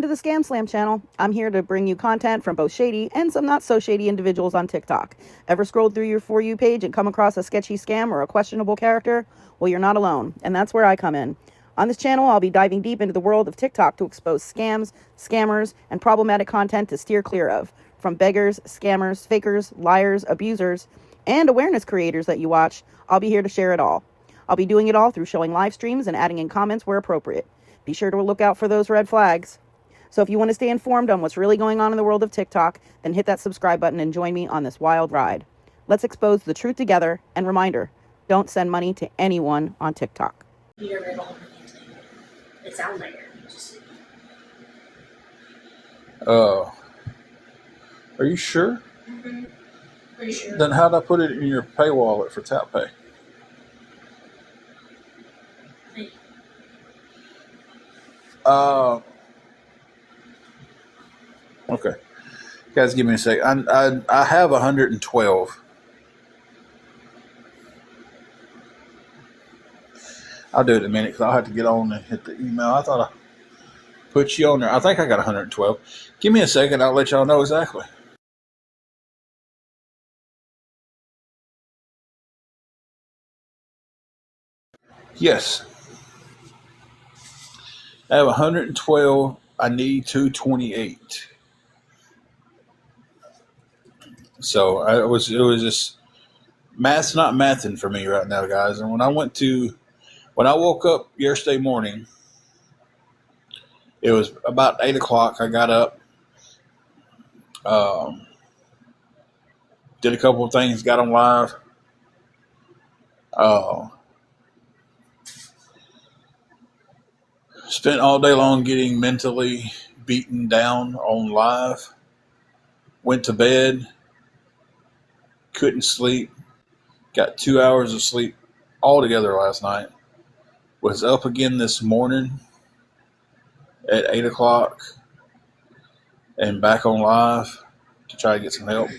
to the ScamSlam channel. I'm here to bring you content from both shady and some not so shady individuals on TikTok. Ever scrolled through your For You page and come across a sketchy scam or a questionable character? Well, you're not alone, and that's where I come in. On this channel, I'll be diving deep into the world of TikTok to expose scams, scammers, and problematic content to steer clear of. From beggars, scammers, fakers, liars, abusers, and awareness creators that you watch, I'll be here to share it all. I'll be doing it all through showing live streams and adding in comments where appropriate. Be sure to look out for those red flags. So if you want to stay informed on what's really going on in the world of TikTok, then hit that subscribe button and join me on this wild ride. Let's expose the truth together, and reminder, don't send money to anyone on TikTok. It sounds like it. Are you sure? Mm-hmm. Pretty sure. Then how'd I put it in your pay wallet for Tap Pay? Okay. Guys, give me a sec. I have 112. I'll do it in a minute because I'll have to get on and hit the email. I thought I put you on there. I think I got 112. Give me a second. I'll let y'all know exactly. Yes. I have 112. I need 228. So it was just math's not mathing for me right now, guys. And when I woke up yesterday morning, it was about 8 o'clock. I got up, did a couple of things, got on live. Spent all day long getting mentally beaten down on live. Went to bed, couldn't sleep. Got 2 hours of sleep altogether last night. Was up again this morning at 8 o'clock and back on live to try to get some help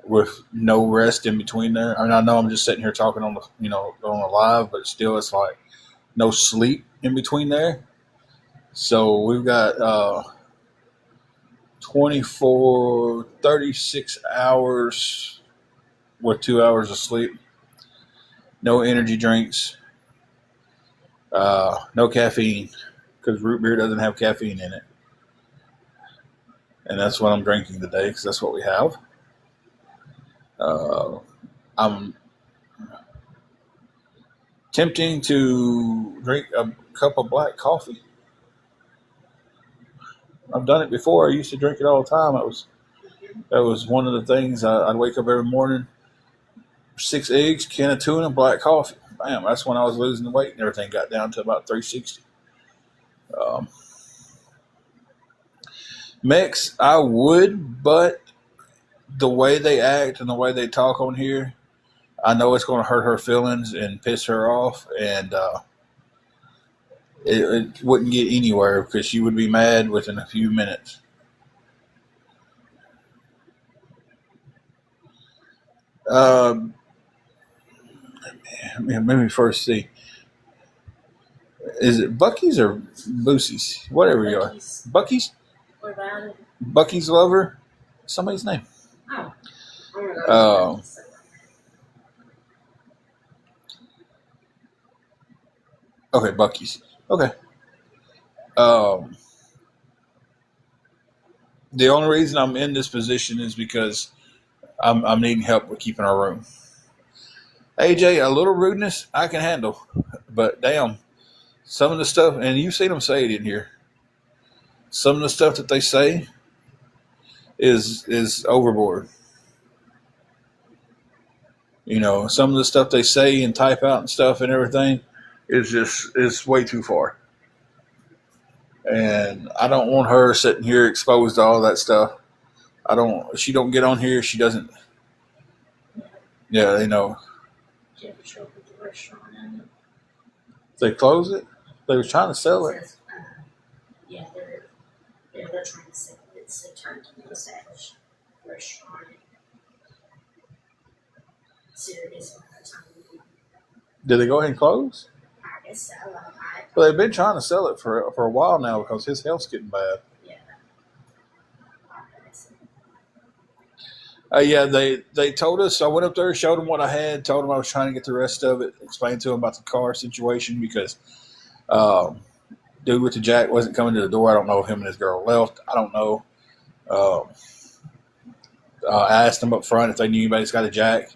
with no rest in between there. I mean, I know I'm just sitting here talking on the, on the live, but still it's like no sleep in between there. So we've got 36 hours with 2 hours of sleep. No energy drinks. No caffeine because root beer doesn't have caffeine in it. And that's what I'm drinking today because that's what we have. I'm tempting to drink a cup of black coffee. I've done it before. I used to drink it all the time. That was one of the things. I'd wake up every morning, 6 eggs, can of tuna, black coffee. Bam, that's when I was losing the weight and everything got down to about 360. Mex, I would, but the way they act and the way they talk on here, I know it's going to hurt her feelings and piss her off, and it wouldn't get anywhere because she would be mad within a few minutes. Let me first see. Is it Bucky's or Boosie's? Whatever you are. Bucky's? What about it? Bucky's Lover? Somebody's name. Oh. Okay, Bucky's. Okay. The only reason I'm in this position is because I'm needing help with keeping our room. AJ, a little rudeness I can handle, but damn, some of the stuff, and you've seen them say it in here, some of the stuff that they say is overboard. Some of the stuff they say and type out and stuff and everything is way too far. And I don't want her sitting here exposed to all that stuff. She don't get on here. She doesn't. Yeah, they know. They close it? They were trying to sell it. Yeah, they're trying to sell it. It's a turnkey established restaurant. So it is one of the time. Did they go ahead and close? I guess so. I Well, they've been trying to sell it for a while now because his health's getting bad. Yeah. Okay, so Yeah, they told us. I went up there, showed them what I had, told them I was trying to get the rest of it, explained to them about the car situation because um, dude with the jack wasn't coming to the door. I don't know if him and his girl left. I don't know. Um, I asked them up front if they knew anybody's got a jack,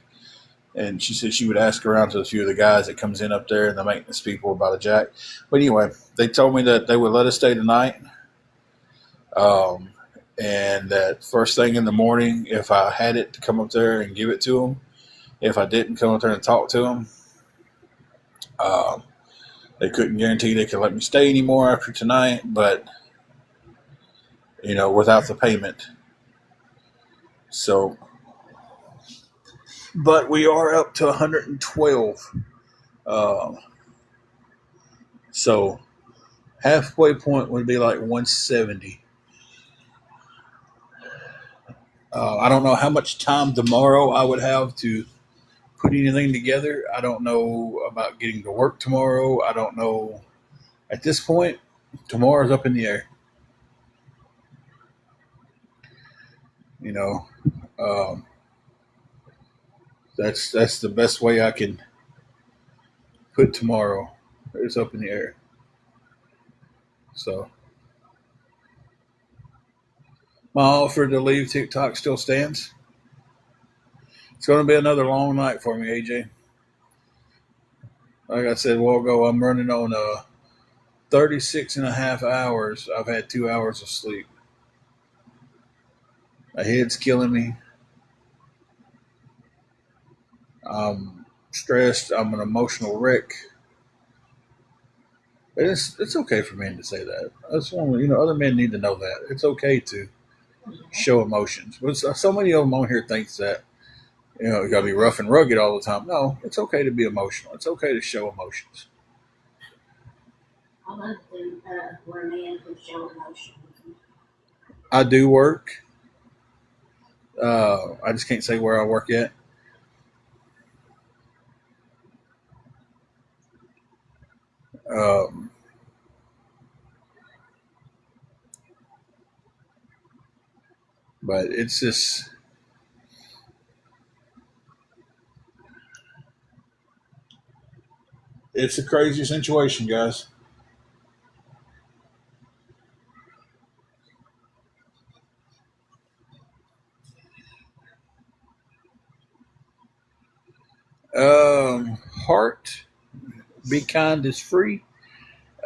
and she said she would ask around to a few of the guys that comes in up there and the maintenance people about a jack. But anyway, they told me that they would let us stay tonight, um, and that first thing in the morning, if I had it, to come up there and give it to them. If I didn't come up there and talk to them, um, they couldn't guarantee they could let me stay anymore after tonight, but without the payment. So, but we are up to 112. Um, so halfway point would be like 170. I don't know how much time tomorrow I would have to put anything together. I don't know about getting to work tomorrow. I don't know. At this point, tomorrow's up in the air. You know, um, that's the best way I can put tomorrow. It's up in the air. So my offer to leave TikTok still stands. It's going to be another long night for me, AJ. Like I said a while ago, I'm running on 36 and a half hours. I've had 2 hours of sleep. My head's killing me. I'm stressed. I'm an emotional wreck. But it's okay for men to say that. That's one. Other men need to know that it's okay to show emotions. But so many of them on here thinks that you got to be rough and rugged all the time. No, it's okay to be emotional. It's okay to show emotions. I love them where a man can show emotion. I do work. I just can't say where I work yet. Um, but it's a crazy situation, guys. Heart, be kind is free.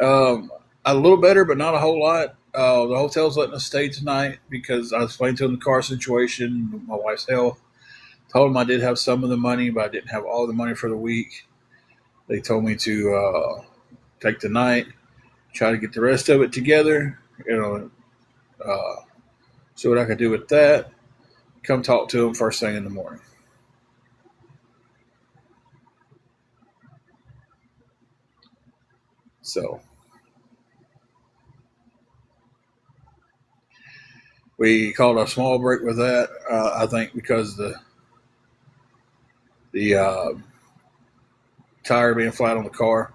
Um, a little better, but not a whole lot. The hotel's letting us stay tonight because I explained to them the car situation, my wife's health. Told them I did have some of the money, but I didn't have all the money for the week. They told me to take the night, try to get the rest of it together. Uh, see what I could do with that. Come talk to them first thing in the morning. So we called a small break with that. I think because the tire being flat on the car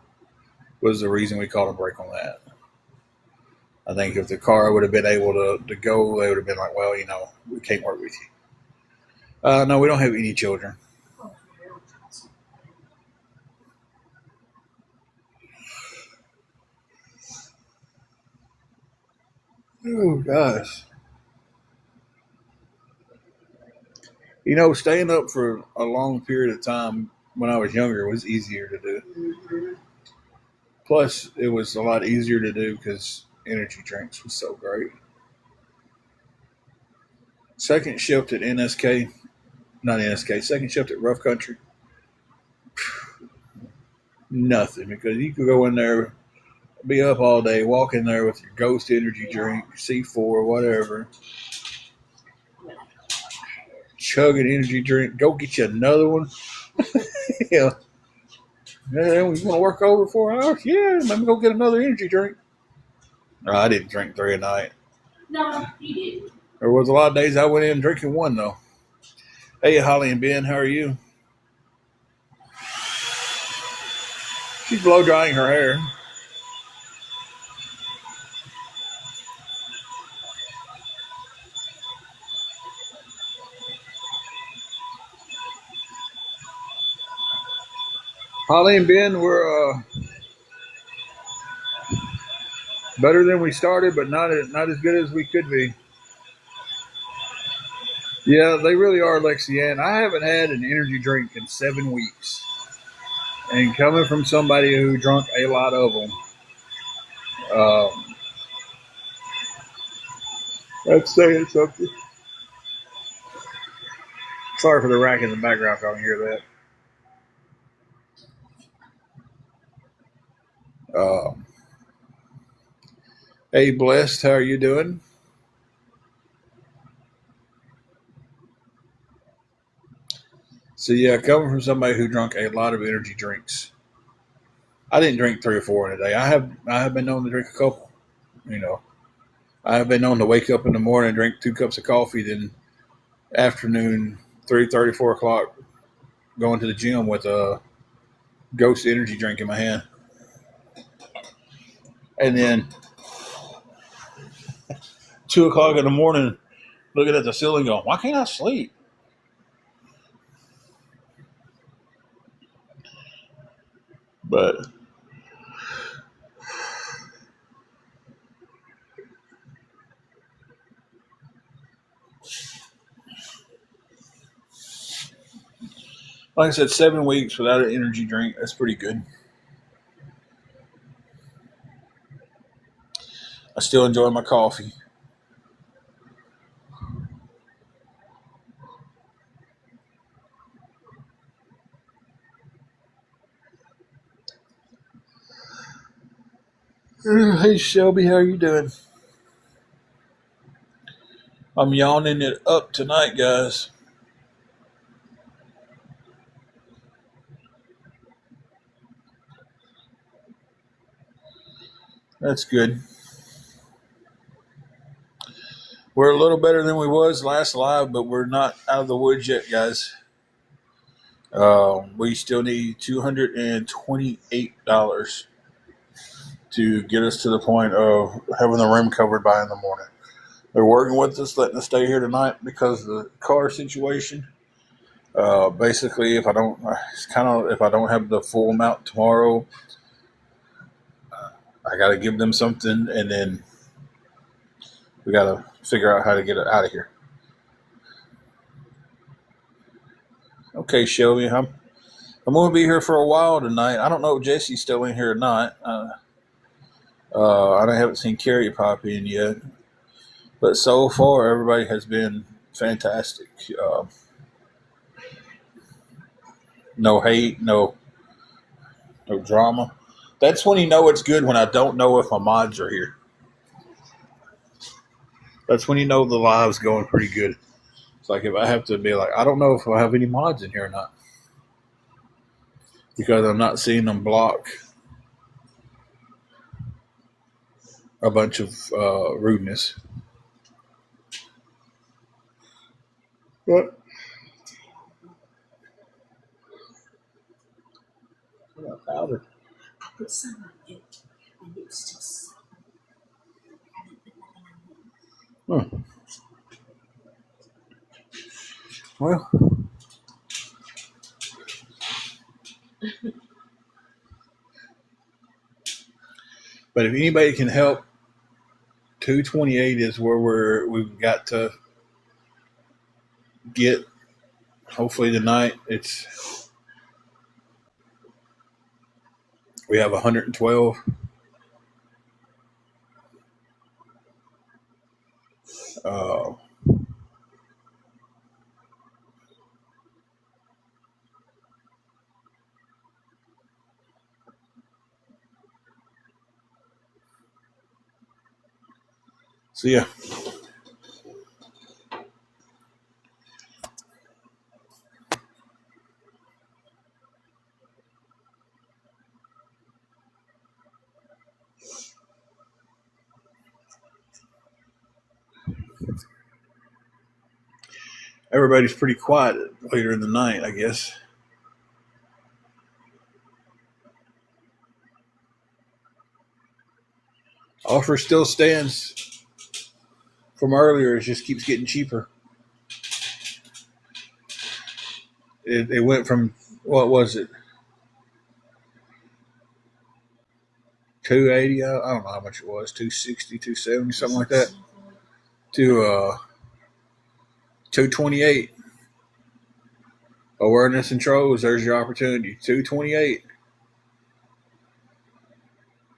was the reason we called a break on that. I think if the car would have been able to go, they would have been like, well, we can't work with you. No, we don't have any children. Oh, gosh. Staying up for a long period of time when I was younger was easier to do. Mm-hmm. Plus, it was a lot easier to do because energy drinks was so great. Second shift at NSK, not NSK, second shift at Rough Country, nothing because you could go in there, be up all day, walk in there with your Ghost energy drink, C4, whatever, chug an energy drink, go get you another one. Yeah. Yeah, you want to work over 4 hours? Yeah, let me go get another energy drink. No, I didn't drink 3 a night. No, you didn't. There was a lot of days I went in drinking one, though. Hey, Holly and Ben, how are you? She's blow drying her hair. Holly and Ben were better than we started, but not as good as we could be. Yeah, they really are, Lexi Ann. I haven't had an energy drink in 7 weeks. And coming from somebody who drunk a lot of them, um, that's saying something. Sorry for the rack in the background if y'all can hear that. Hey, Blessed, how are you doing? So yeah, coming from somebody who drank a lot of energy drinks, I didn't drink 3 or 4 in a day. I have been known to drink a couple. You know, I have been known to wake up in the morning and drink 2 cups of coffee, then afternoon 3:30, 4 o'clock, going to the gym with a Ghost energy drink in my hand, and then 2 o'clock in the morning, looking at the ceiling, going, "Why can't I sleep?" But like I said, 7 weeks without an energy drink, that's pretty good. I still enjoy my coffee. Hey Shelby, how you doing? I'm yawning it up tonight, guys. That's good. We're a little better than we was last live, but we're not out of the woods yet, guys. We still need $228 to get us to the point of having the room covered by in the morning. They're working with us, letting us stay here tonight because of the car situation. Basically, if I don't, it's kind of if I don't have the full amount tomorrow, I got to give them something, and then we got to figure out how to get it out of here. Okay, Shelby, I'm going to be here for a while tonight. I don't know if Jesse's still in here or not. I haven't seen Carrie pop in yet, but so far everybody has been fantastic. No hate, no drama. That's when you know it's good. When I don't know if my mods are here, that's when you know the live's going pretty good. It's like if I have to be like, I don't know if I have any mods in here or not because I'm not seeing them block a bunch of rudeness. What? Powder. I put some on it, and it's still sour. I haven't put nothing on it. Hmm. Well, but if anybody can help, 228 is where we've got to get. Hopefully tonight we have 112. Uh, so yeah, everybody's pretty quiet later in the night, I guess. Offer still stands from earlier. It just keeps getting cheaper. It went from what was it? 280. I don't know how much it was, 260, 270, something like that, to 228. Awareness and trolls, there's your opportunity. 228.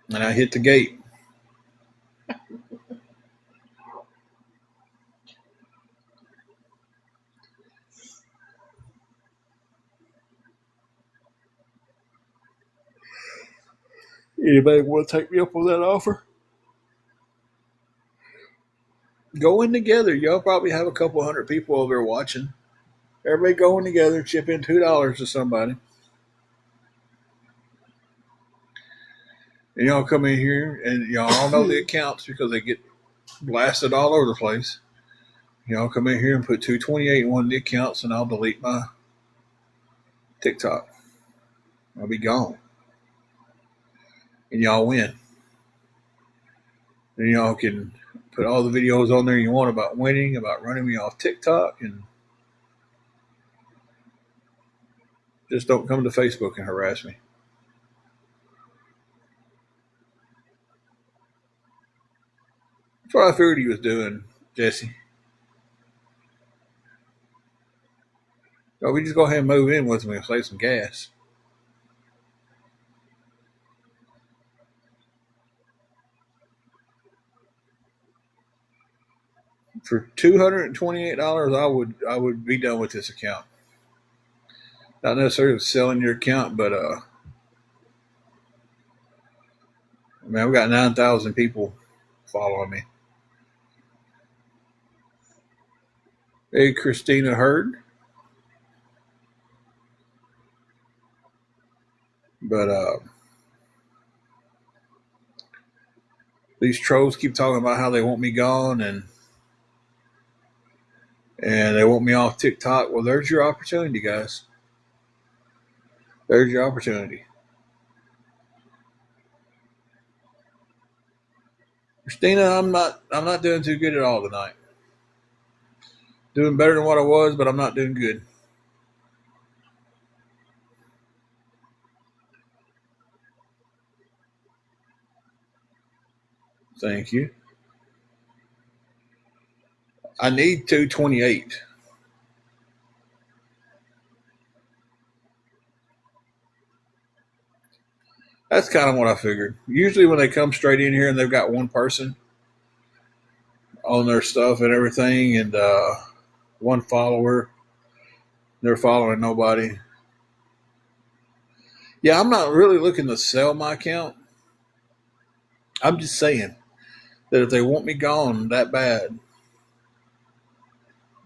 And I hit the gate. Anybody want to take me up on that offer? Go in together. Y'all probably have a couple hundred people over there watching. Everybody going together, chip in $2 to somebody. And y'all come in here and y'all all know the accounts because they get blasted all over the place. Y'all come in here and put 228 in one of the accounts and I'll delete my TikTok. I'll be gone. And y'all win. And y'all can put all the videos on there you want about winning, about running me off TikTok, and just don't come to Facebook and harass me. That's what I figured he was doing, Jesse. So we just go ahead and move in with me and save some gas. For $228, I would be done with this account. Not necessarily selling your account, but I've got 9,000 people following me. Hey, Christina Hurd. But these trolls keep talking about how they want me gone and they want me off TikTok. Well, there's your opportunity, guys. There's your opportunity. Christina, I'm not doing too good at all tonight. Doing better than what I was, but I'm not doing good. Thank you. I need 228. That's kind of what I figured. Usually when they come straight in here and they've got one person on their stuff and everything and one follower, they're following nobody. Yeah, I'm not really looking to sell my account. I'm just saying that if they want me gone that bad,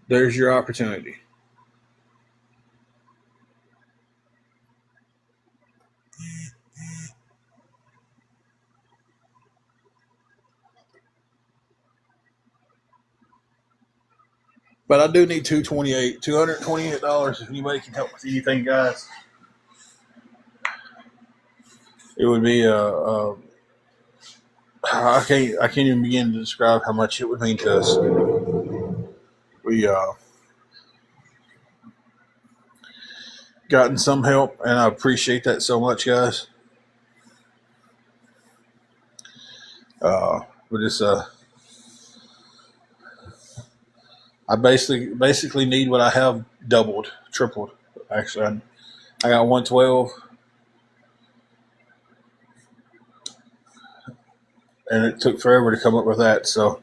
there's your opportunity. But I do need $228. If anybody can help with anything, guys, it would be I can't even begin to describe how much it would mean to us. We gotten some help, and I appreciate that so much, guys. But it's I basically need what I have doubled, tripled. Actually, I got 112, and it took forever to come up with that. So,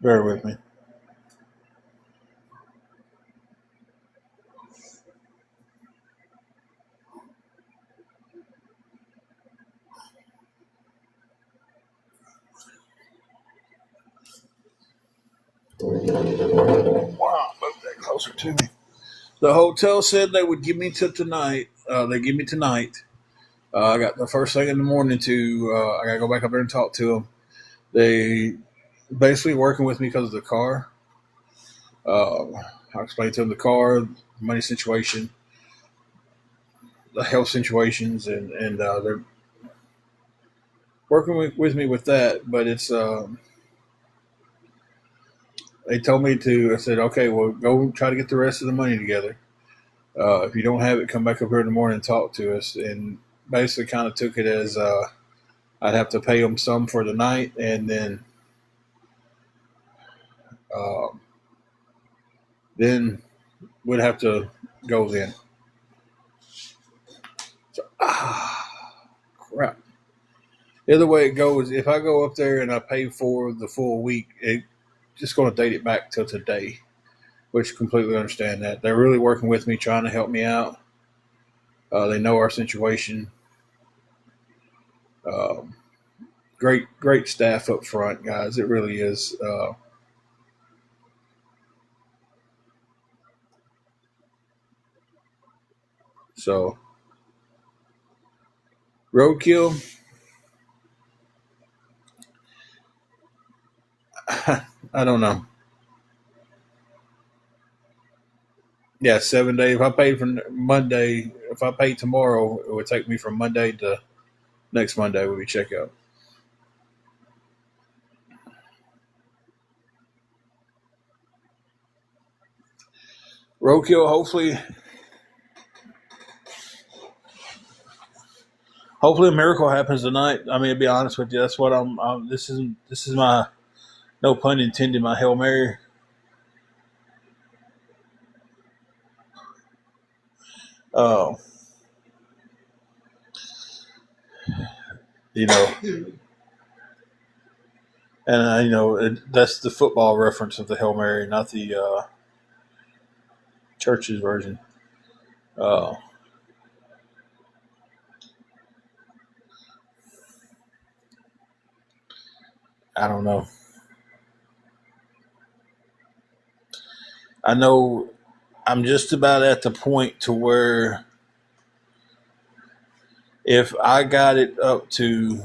bear with me. Wow, move that closer to me. The hotel said they would give me to tonight. They give me tonight. I got the first thing in the morning to. I gotta go back up there and talk to them. They basically working with me because of the car. I explained to them the car, money situation, the health situations, and they're working with me with that. But it's they told me to. I said, okay, well, go try to get the rest of the money together. If you don't have it, come back up here in the morning and talk to us. And basically, kind of took it as I'd have to pay them some for the night, and um, then would have to go then. So, crap. The other way it goes, if I go up there and I pay for the full week, it just going to date it back till today, which completely understand that. They're really working with me, trying to help me out. They know our situation. Um, great staff up front, guys. It really is. So, roadkill, I don't know. Yeah, 7 days. If I paid from Monday, if I paid tomorrow, it would take me from Monday to next Monday would be checkout. Roadkill, hopefully a miracle happens tonight. I mean, to be honest with you, that's what this is my, no pun intended, my Hail Mary. Uh, you know, and that's the football reference of the Hail Mary, not the church's version. Uh, I don't know. I know I'm just about at the point to where if I got it up to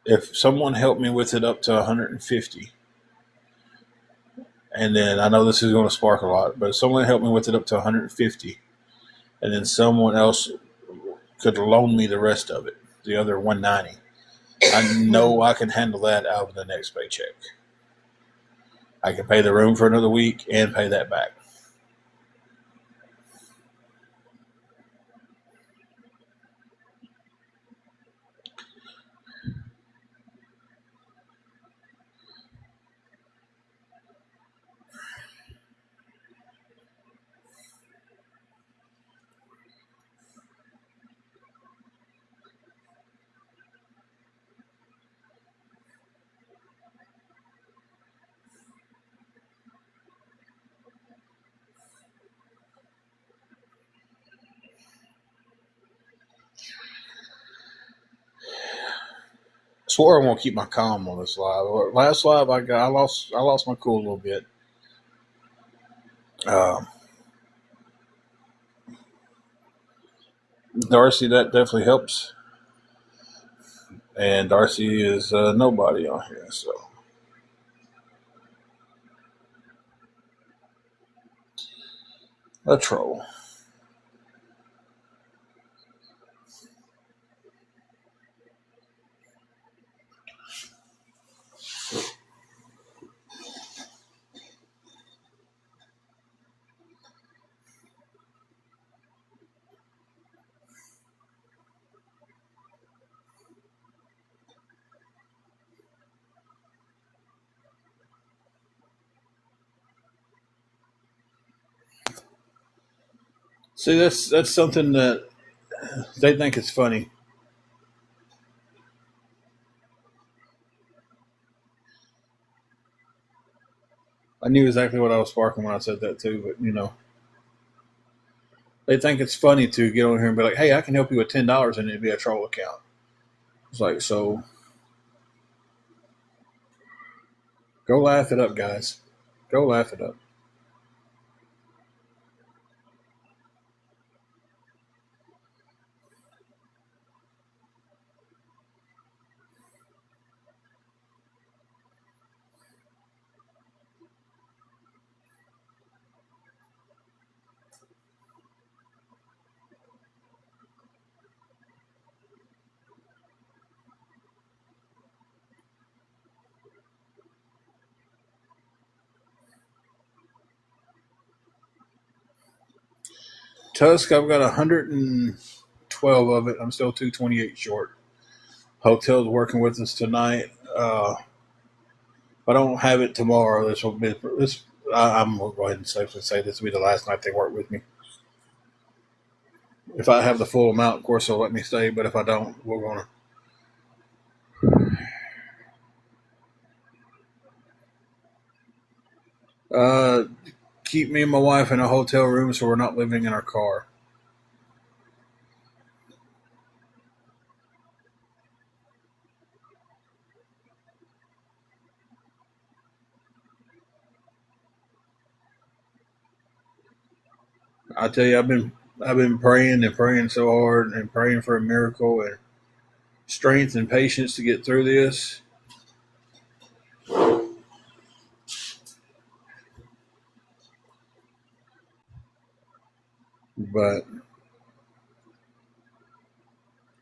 if someone helped me with it up to 150, and then I know this is going to spark a lot, but if someone helped me with it up to 150, and then someone else could loan me the rest of it, the other 190, I know I can handle that out of the next paycheck. I can pay the room for another week and pay that back. I swore I won't keep my calm on this live. Last live I lost my cool a little bit. Um, Darcy, that definitely helps, and Darcy is nobody on here, so a troll. See, that's something that they think is funny. I knew exactly what I was sparking when I said that too, but they think it's funny to get on here and be like, "Hey, I can help you with $10," and it'd be a troll account. It's like, so go laugh it up, guys. Go laugh it up. Tusk, I've got 112 of it. I'm still 228 short. Hotel's working with us tonight. If I don't have it tomorrow, this will be this. I'm gonna go ahead and safely say this will be the last night they work with me. If I have the full amount, of course they'll let me stay. But if I don't, we're gonna. Uh, Keep me and my wife in a hotel room so we're not living in our car. I tell you, I've been praying and praying so hard and praying for a miracle and strength and patience to get through this. But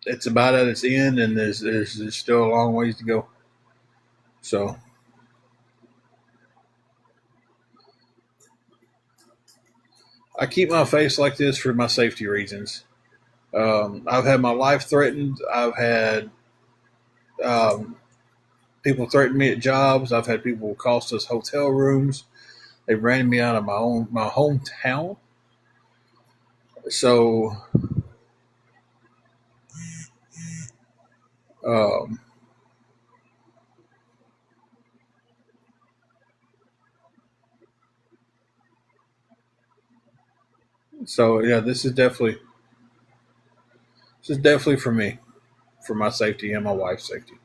it's about at its end, and there's still a long ways to go. So I keep my face like this for my safety reasons. I've had my life threatened. I've had um, people threaten me at jobs. I've had people cost us hotel rooms. They ran me out of my hometown. So um, yeah, this is definitely for me, for my safety and my wife's safety.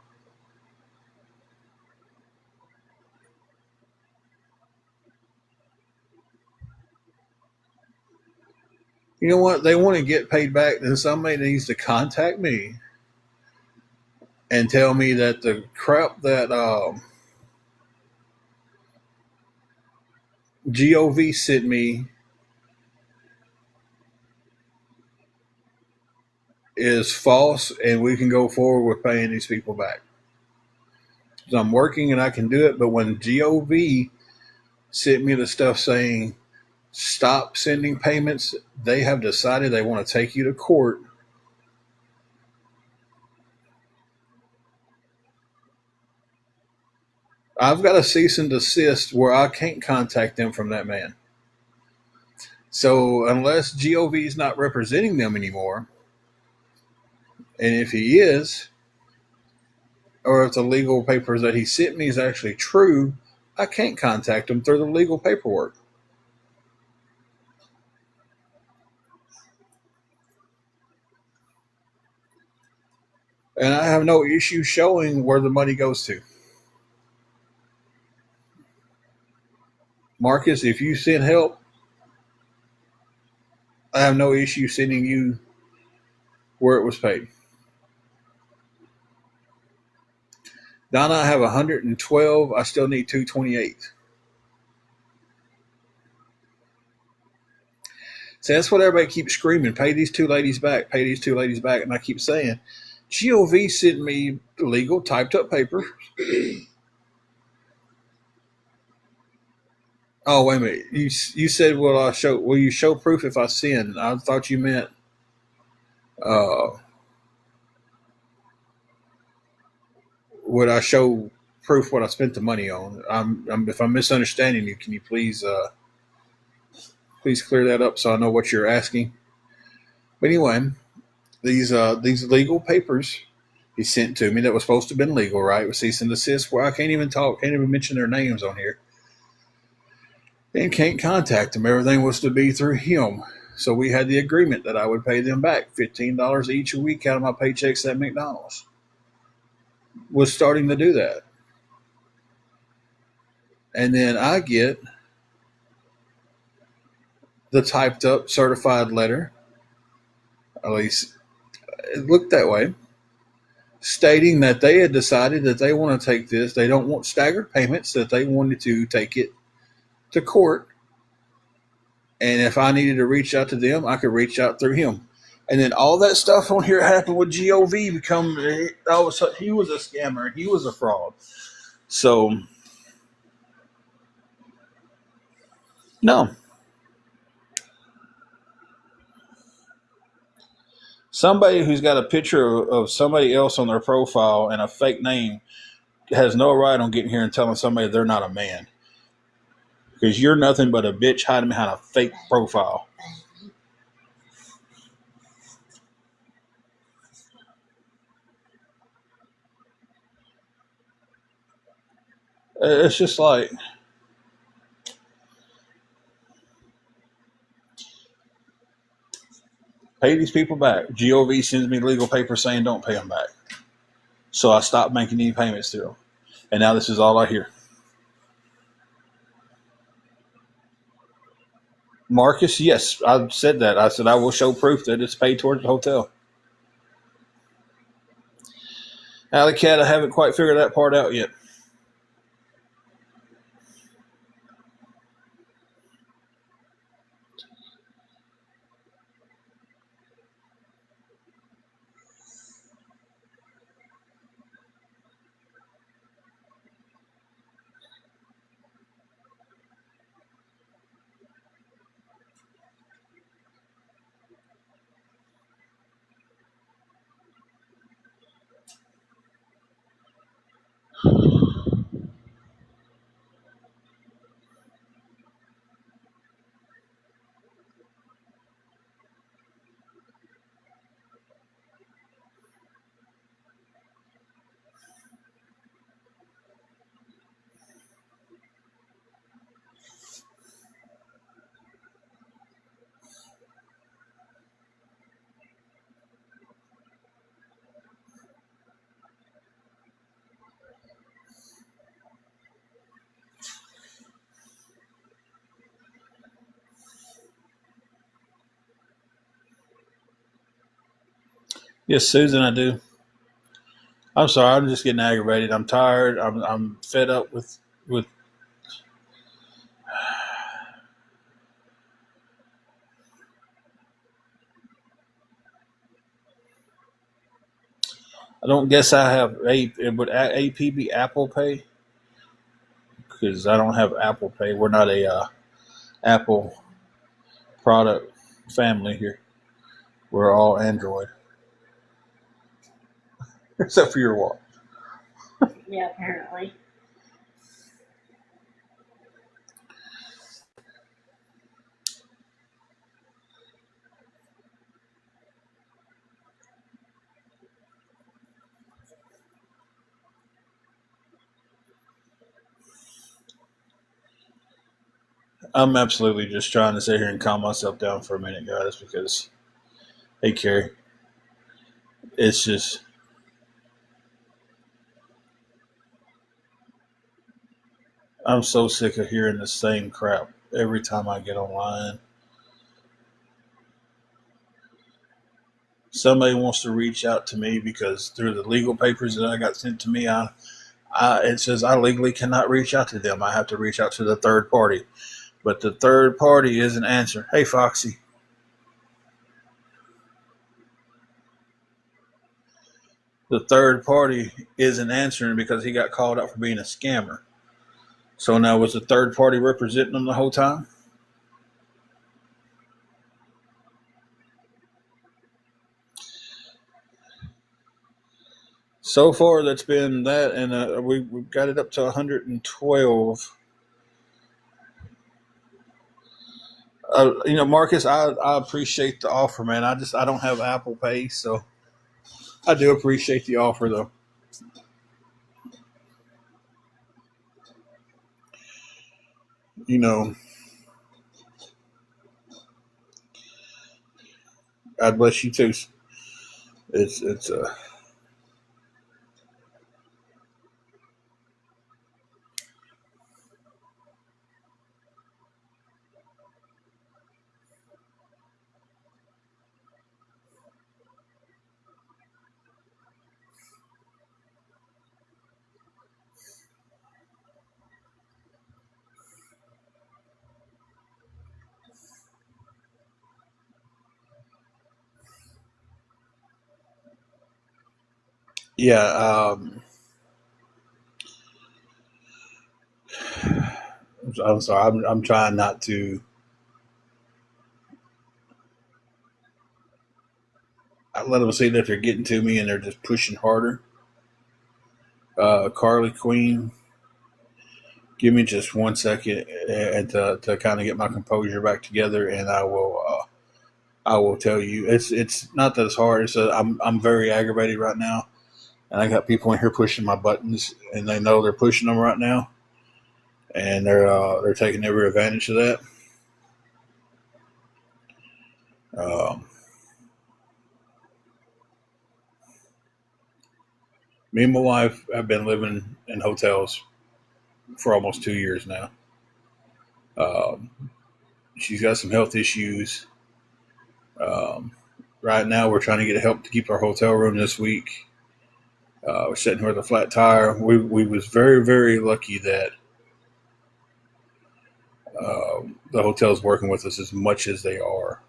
You know what? They want to get paid back. Then somebody needs to contact me and tell me that the crap that Gov sent me is false, and we can go forward with paying these people back. So I'm working and I can do it, but when Gov sent me the stuff saying stop sending payments, they have decided they want to take you to court. I've got a cease and desist where I can't contact them from that man. So unless Gov is not representing them anymore, and if he is, or if the legal papers that he sent me is actually true, I can't contact him through the legal paperwork. And I have no issue showing where the money goes to. Marcus, if you send help, I have no issue sending you where it was paid. Donna, I have 112. I still need 228. So that's what everybody keeps screaming. Pay these two ladies back. Pay these two ladies back. And I keep saying, GOV sent me legal typed up paper. Oh, wait a minute. You said, will you show proof if I send? I thought you meant uh, would I show proof what I spent the money on? If I'm misunderstanding you, can you please clear that up so I know what you're asking? But anyway, these legal papers he sent to me that was supposed to have been legal, right? With cease and desist, where I can't even talk, can't even mention their names on here, and can't contact them. Everything was to be through him. So we had the agreement that I would pay them back $15 each a week out of my paychecks at McDonald's. Was starting to do that. And then I get the typed up certified letter, at least it looked that way, stating that they had decided that they want to take this. They don't want staggered payments, that they wanted to take it to court. And if I needed to reach out to them, I could reach out through him. And then all that stuff on here happened with Gov. He was a scammer. He was a fraud. So no, Somebody who's got a picture of somebody else on their profile and a fake name has no right on getting here and telling somebody they're not a man. Because you're nothing but a bitch hiding behind a fake profile. It's just like, pay these people back. GOV sends me legal papers saying don't pay them back. So I stopped making any payments to them. And now this is all I hear. Marcus, yes, I said that. I said I will show proof that it's paid towards the hotel. Alley Cat, I haven't quite figured that part out yet. Yes, Susan, I do. I'm sorry. I'm just getting aggravated. I'm tired. I'm fed up with. I don't guess I have would AP be Apple Pay? Because I don't have Apple Pay. We're not a Apple product family here. We're all Android, except for your watch. Yeah, apparently. I'm absolutely just trying to sit here and calm myself down for a minute, guys, because hey, Carrie, it's just I'm so sick of hearing the same crap every time I get online. Somebody wants to reach out to me because through the legal papers that I got sent to me, it says I legally cannot reach out to them. I have to reach out to the third party. But the third party isn't answering. Hey, Foxy. The third party isn't answering because he got called out for being a scammer. So now was the third party representing him the whole time? So far, that's been that, and we've got it up to 112. Marcus, I appreciate the offer, man. I don't have Apple Pay, so I do appreciate the offer, though. You know, God bless you too. It's yeah. I'm sorry. I'm trying not to. I let them see that they're getting to me and they're just pushing harder. Carly Queen, give me just 1 second and to kind of get my composure back together, and I will tell you. It's not that it's hard. I'm very aggravated right now, and I got people in here pushing my buttons, and they know they're pushing them right now, and they're taking every advantage of that. Um, Me and my wife have been living in hotels for almost 2 years now. Um, she's got some health issues. Um, right now, we're trying to get help to keep our hotel room this week. We're sitting here with a flat tire. We was very lucky that the hotel's working with us as much as they are.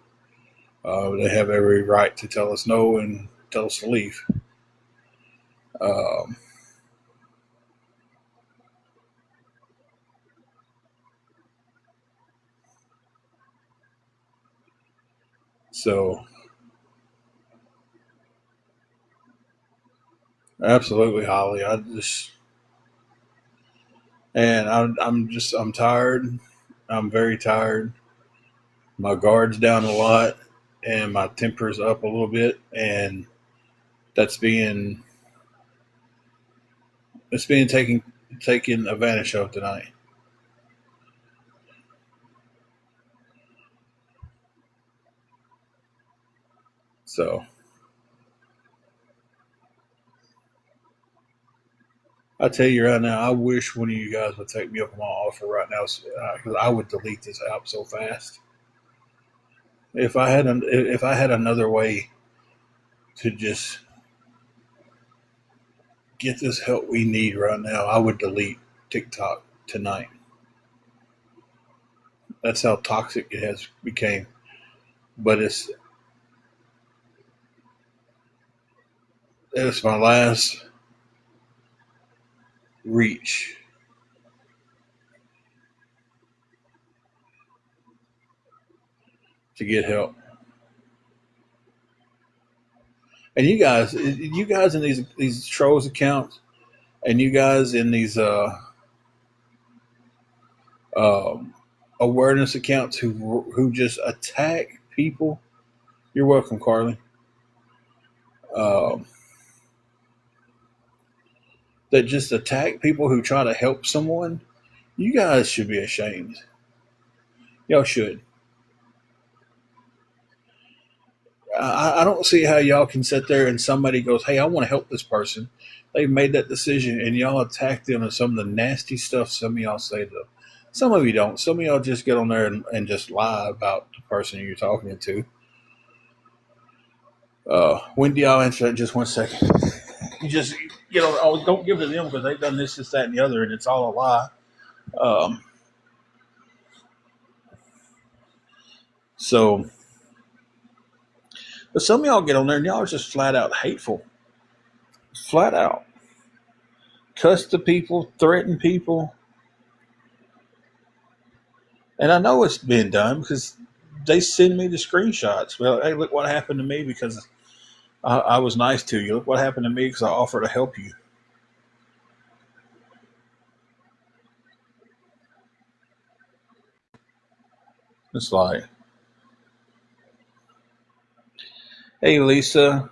They have every right to tell us no and tell us to leave. Um, so absolutely, Holly. I'm tired. I'm very tired. My guard's down a lot, and my temper's up a little bit, and that's being it's being taken advantage of tonight. So I tell you right now, I wish one of you guys would take me up on my offer right now because I would delete this app so fast. If I had another way to just get this help we need right now, I would delete TikTok tonight. That's how toxic it has became. But it's my last reach to get help. And you guys in these trolls accounts, and you guys in these um, awareness accounts who just attack people. You're welcome, Carly. Um, that just attack people who try to help someone. You guys should be ashamed. Y'all should. I don't see how y'all can sit there and somebody goes, "Hey, I want to help this person." They've made that decision, and y'all attack them and some of the nasty stuff some of y'all say to them. Some of you don't. Some of y'all just get on there and just lie about the person you're talking to. When do y'all answer that? In just 1 second. You just oh, don't give it to them because they've done this, that, and the other, and it's all a lie. Um, so, but some of y'all get on there and y'all are just flat out hateful, flat out cuss the people, threaten people, and I know it's been done because they send me the screenshots. Well, hey, look what happened to me because I was nice to you. Look what happened to me because I offered to help you. It's like, hey, Lisa.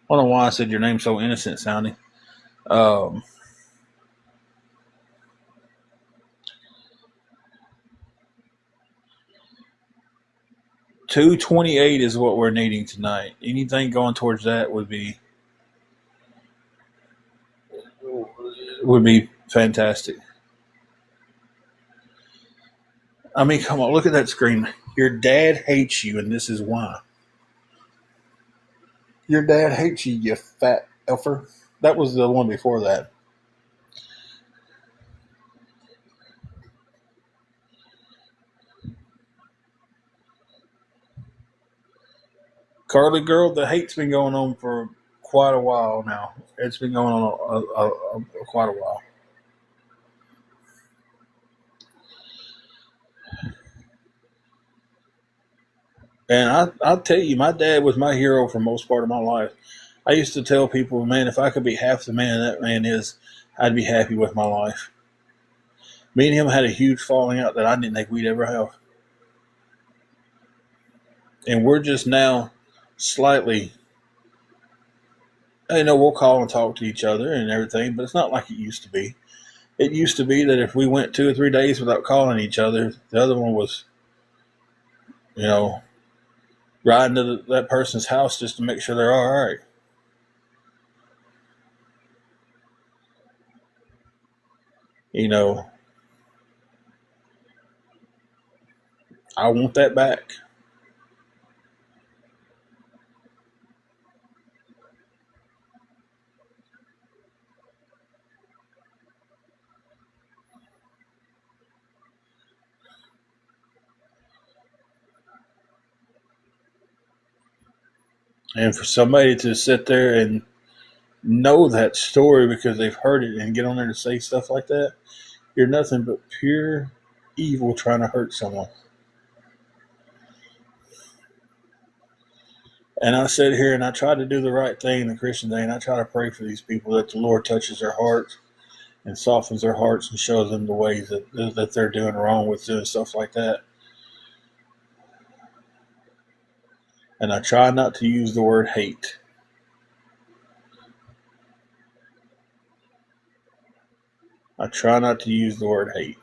I don't know why I said your name's so innocent sounding. Um, 228 is what we're needing tonight. Anything going towards that would be fantastic. I mean, come on, look at that screen. Your dad hates you, and this is why. Your dad hates you, you fat effer. That was the one before that. Carly girl, the hate's been going on for quite a while now. It's been going on quite a while. And I'll tell you, my dad was my hero for most part of my life. I used to tell people, man, if I could be half the man that man is, I'd be happy with my life. Me and him had a huge falling out that I didn't think we'd ever have. And we're just now slightly, we'll call and talk to each other and everything, but it's not like it used to be. It used to be that if we went 2 or 3 days without calling each other, the other one was, you know, riding to that person's house just to make sure they're all right. You know, I want that back. And for somebody to sit there and know that story because they've heard it and get on there to say stuff like that, you're nothing but pure evil trying to hurt someone. And I sit here and I try to do the right thing, the Christian thing. I try to pray for these people that the Lord touches their hearts and softens their hearts and shows them the ways that they're doing wrong with doing stuff like that. And I try not to use the word hate. I try not to use the word hate.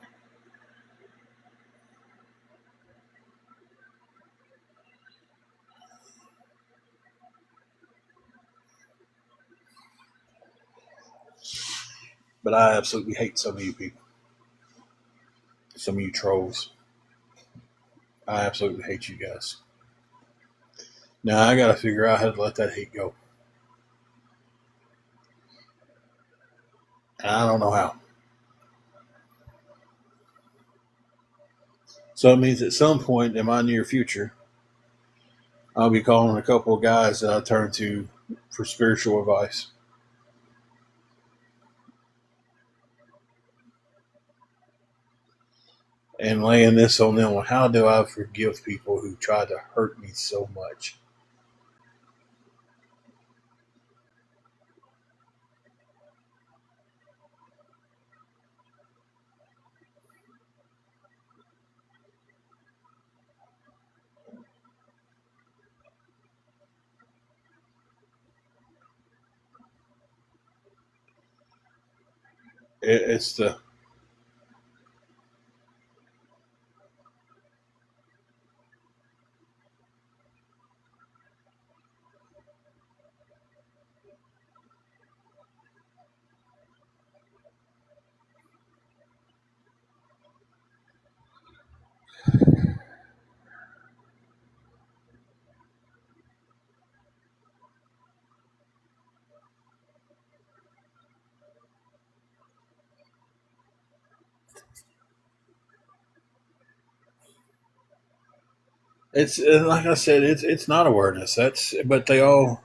But I absolutely hate some of you people. Some of you trolls. I absolutely hate you guys. Now I got to figure out how to let that hate go. And I don't know how. So it means at some point in my near future, I'll be calling a couple of guys that I turn to for spiritual advice. And laying this on them. How do I forgive people who tried to hurt me so much? It's the it's like I said, it's not awareness. That's but they all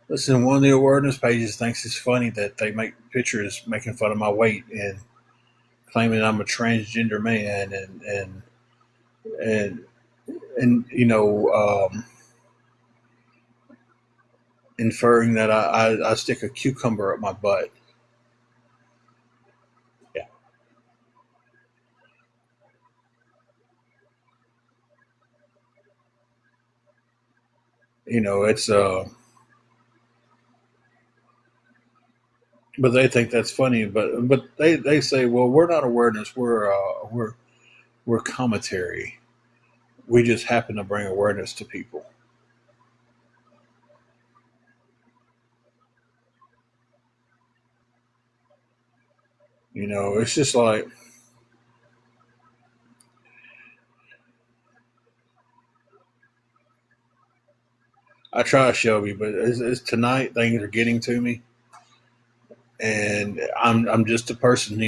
listen. One of the awareness pages thinks it's funny that they make pictures making fun of my weight and claiming I'm a transgender man and and inferring that I stick a cucumber up my butt. Yeah, it's but they think that's funny. But they say, well, we're not awareness. We're commentary. We just happen to bring awareness to people. It's just like I try, Shelby, but it's tonight things are getting to me, and I'm just a person.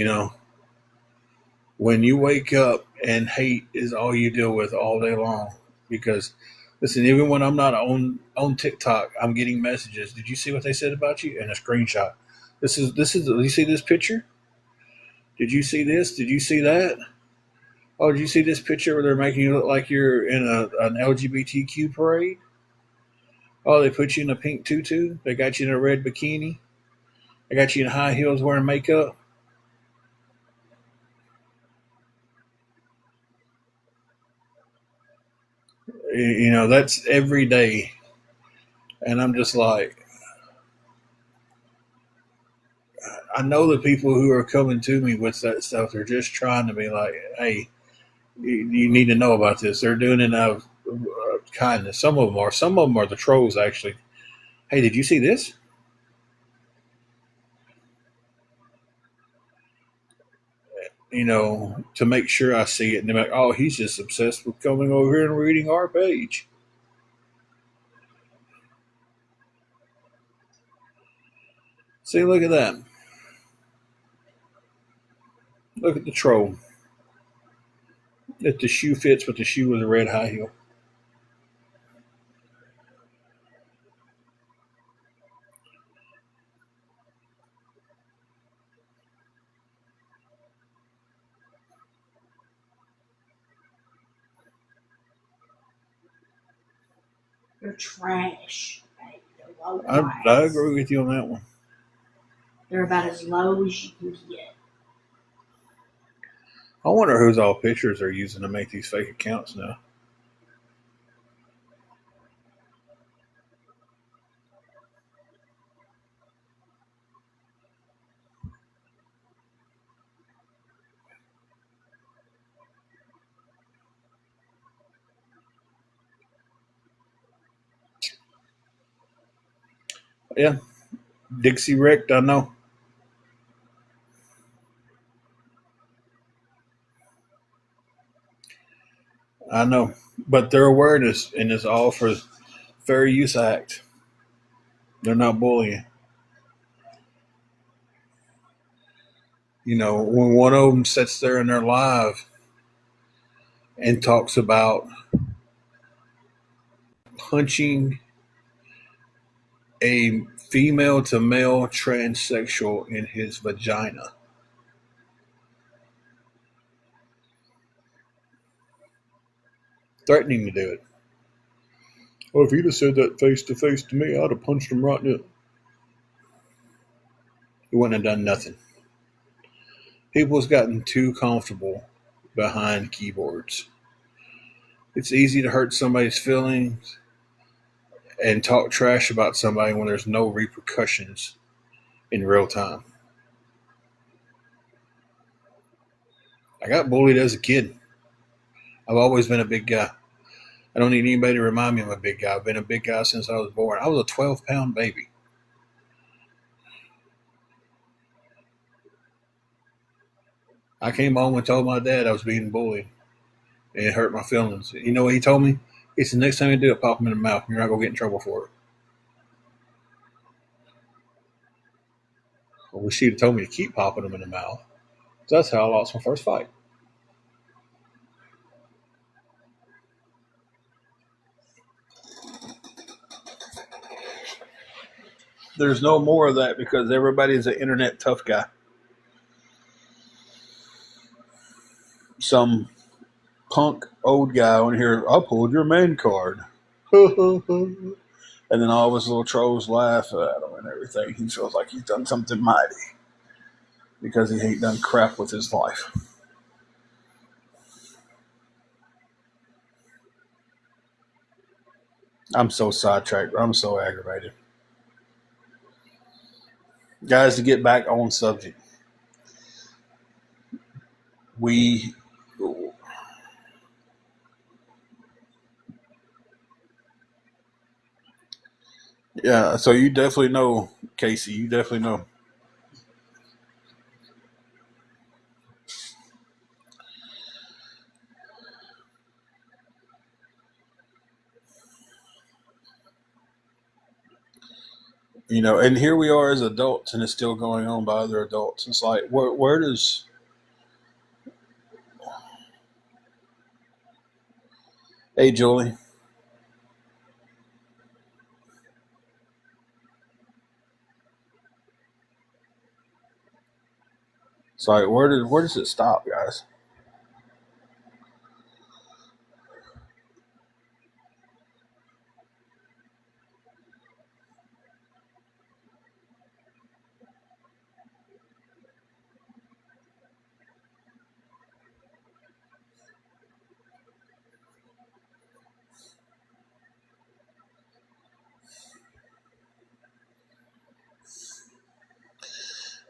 When you wake up and hate is all you deal with all day long, because listen, even when I'm not on TikTok, I'm getting messages. Did you see what they said about you? And a screenshot. This is. You see this picture? Did you see this? Did you see that? Oh, did you see this picture where they're making you look like you're in an LGBTQ parade? Oh, they put you in a pink tutu. They got you in a red bikini. They got you in high heels wearing makeup. You know, that's every day. And I'm just like, I know the people who are coming to me with that stuff, they're just trying to be like, hey, you need to know about this. They're doing it out of kindness. Some of them are. Some of them are the trolls, actually. Hey, did you see this? You know, to make sure I see it. And they're like, oh, he's just obsessed with coming over here and reading our page. See, look at that. Look at the troll. If the shoe fits, but the shoe was a red high heel. They're trash. Okay? They're low I class. agree with you on that one. They're about as low as you can get. I wonder whose all pictures they're using to make these fake accounts now. Yeah, Dixie wrecked. I know. I know. But their awareness, and it's all for Fair Use Act. They're not bullying. You know, when one of them sits there in their live and talks about punching a female to male transsexual in his vagina, threatening to do it. Well, if he'd have said that face to face to me, I'd have punched him right in it. He wouldn't have done nothing. People's gotten too comfortable behind keyboards. It's easy to hurt somebody's feelings and talk trash about somebody when there's no repercussions in real time. I got bullied as a kid. I've always been a big guy. I don't need anybody to remind me I'm a big guy. I've been a big guy since I was born. I was a 12-pound baby. I came home and told my dad I was being bullied, and it hurt my feelings. You know what he told me? It's the next time you do it, pop him in the mouth. You're not going to get in trouble for it. I wish he'd have told me to keep popping him in the mouth. So that's how I lost my first fight. There's no more of that because everybody's an internet tough guy. Some punk old guy on here, I pulled your man card. And then all of his little trolls laugh at him and everything. He feels like he's done something mighty because he ain't done crap with his life. I'm so sidetracked. I'm so aggravated. Guys, to get back on subject, we, yeah, so you definitely know, Casey, you definitely know. You know, and here we are as adults, and it's still going on by other adults. It's like, where does, hey, Julie, it's like, where does it stop, guys?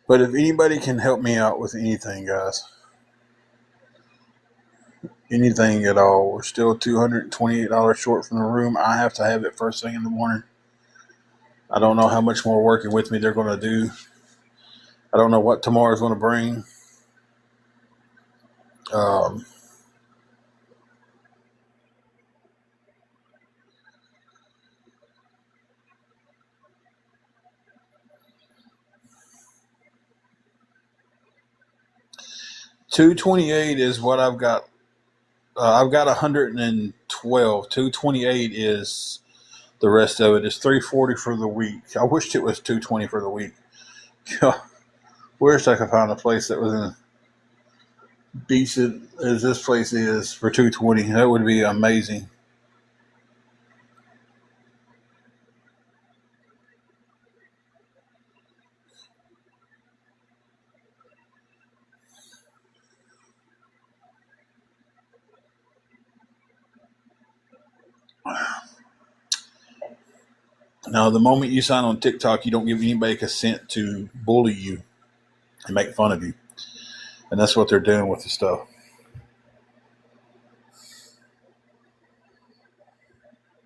But if anybody can help me out with anything, guys, anything at all, we're still $228 short from the room. I have to have it first thing in the morning. I don't know how much more working with me they're going to do. I don't know what tomorrow's going to bring. Um, $228 is what I've got. I've got 112. 228 is the rest of it. It's 340 for the week. I wished it was 220 for the week. Wish I could find a place that was in decent as this place is for 220. That would be amazing. Now, the moment you sign on TikTok, you don't give anybody consent to bully you and make fun of you. And that's what they're doing with the stuff.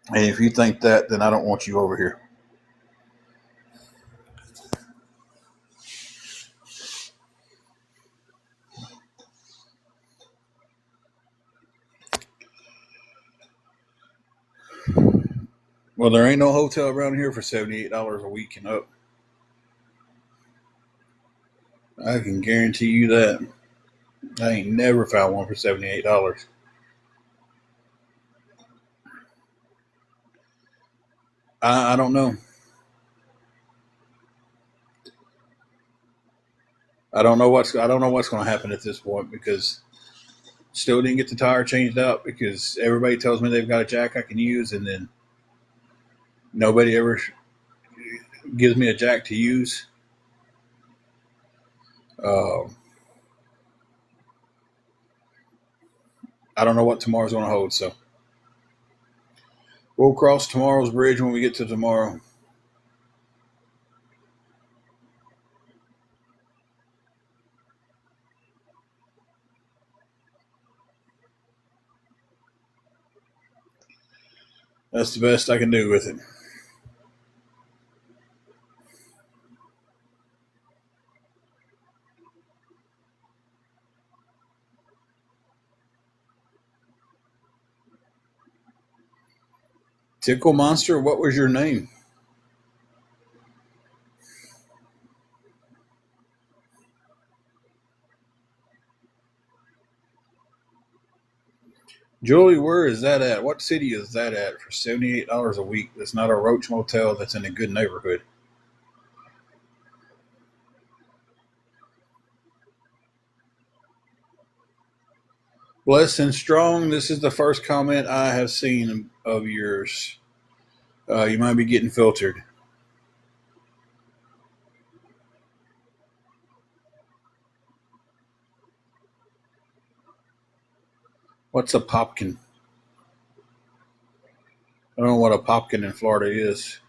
And if you think that, then I don't want you over here. Well, there ain't no hotel around here for $78 a week and up. I can guarantee you that. I ain't never found one for $78. I don't know. I don't know what's going to happen at this point because still didn't get the tire changed out because everybody tells me they've got a jack I can use, and then nobody ever gives me a jack to use. Uh, I don't know what tomorrow's going to hold, so we'll cross tomorrow's bridge when we get to tomorrow. That's the best I can do with it. Tickle Monster, what was your name? Julie, where is that at? What city is that at for $78 a week? That's not a Roach Motel that's in a good neighborhood. Blessed and strong, this is the first comment I have seen of yours. You might be getting filtered. What's a popkin? I don't know what a popkin in Florida is.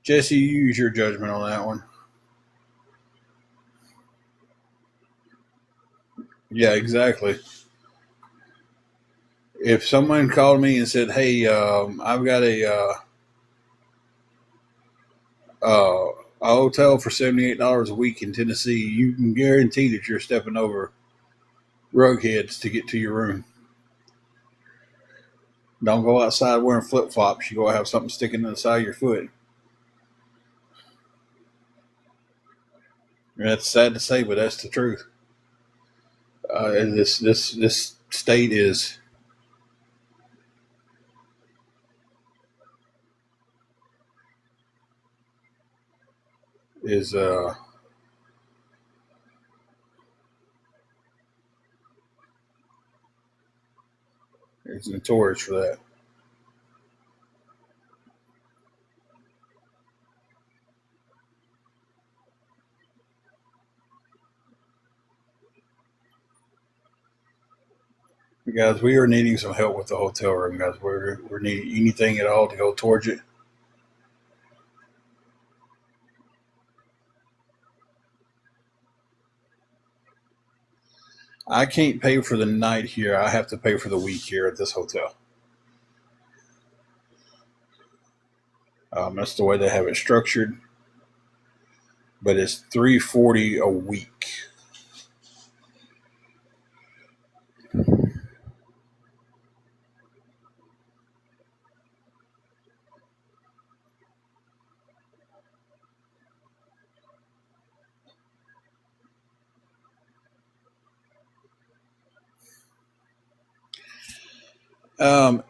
Jesse, you use your judgment on that one. Yeah, exactly. If someone called me and said, "Hey, I've got uh, a hotel for $78 a week in Tennessee," you can guarantee that you're stepping over rug heads to get to your room. Don't go outside wearing flip flops. You're going to have something sticking in the side of your foot. And that's sad to say, but that's the truth. This state is It's notorious for that. Guys, we are needing some help with the hotel room, guys. We're needing anything at all to go towards it. I can't pay for the night here. I have to pay for the week here at this hotel. That's the way they have it structured. But it's $340 a week.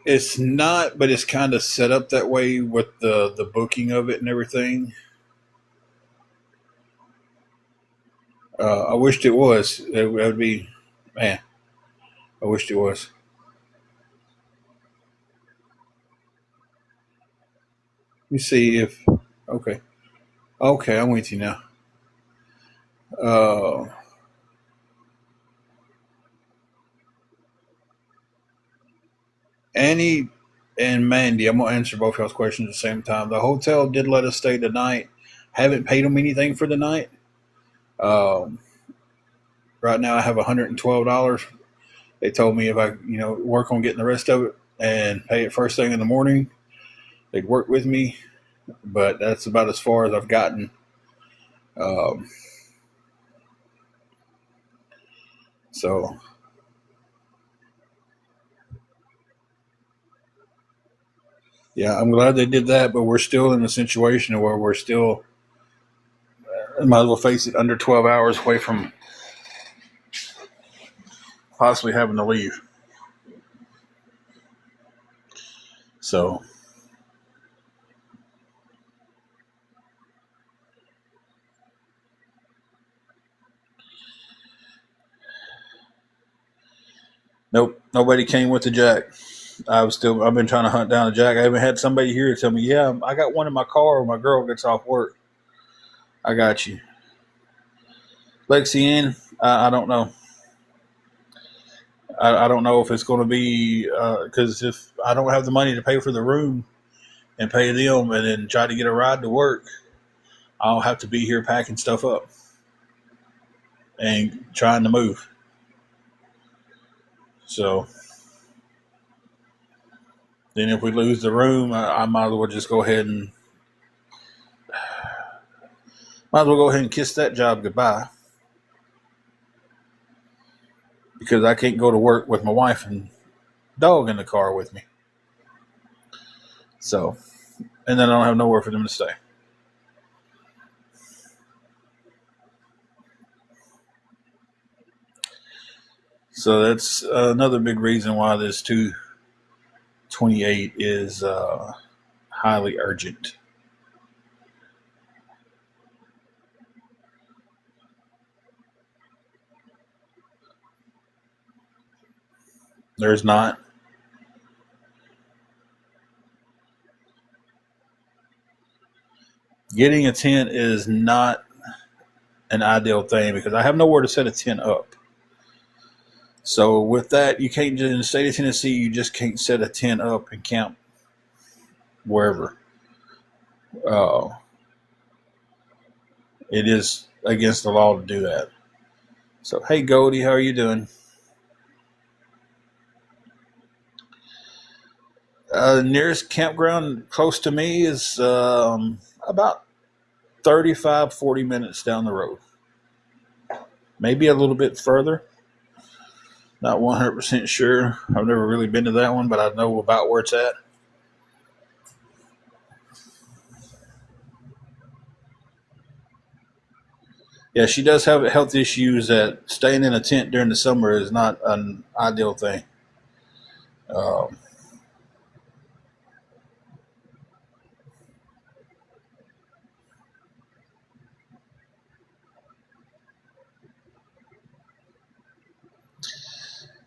It's not, but it's kind of set up that way with the booking of it and everything. I wished it was. It would be, man. I wished it was. Let me see if. Okay. Okay, I'm with you now. Uh, Annie and Mandy, I'm gonna answer both y'all's questions at the same time. The hotel did let us stay the night. Haven't paid them anything for the night. Um, right now, I have $112. They told me if I, work on getting the rest of it and pay it first thing in the morning, they'd work with me. But that's about as far as I've gotten. Um, so yeah, I'm glad they did that. But we're still in a situation where we're still might as well face it under 12 hours away from possibly having to leave. So nope, nobody came with the jack. I've been trying to hunt down a jack. I haven't had somebody here tell me, yeah, I got one in my car when my girl gets off work. I got you. Lexi Ann, I don't know. I don't know if it's going to be because if I don't have the money to pay for the room and pay them and then try to get a ride to work, I'll have to be here packing stuff up and trying to move. So then if we lose the room, I might as well just go ahead and kiss that job goodbye because I can't go to work with my wife and dog in the car with me. So, and then I don't have nowhere for them to stay. So that's another big reason why this 228 is highly urgent. There's not. Getting a tent is not an ideal thing because I have nowhere to set a tent up. So with that, you can't in the state of Tennessee, you just can't set a tent up and camp wherever. Uh, it is against the law to do that. So hey, Goldie, how are you doing? Nearest campground close to me is about 35, 40 minutes down the road. Maybe a little bit further. Not 100% sure. I've never really been to that one, but I know about where it's at. Yeah, she does have health issues that staying in a tent during the summer is not an ideal thing. Um,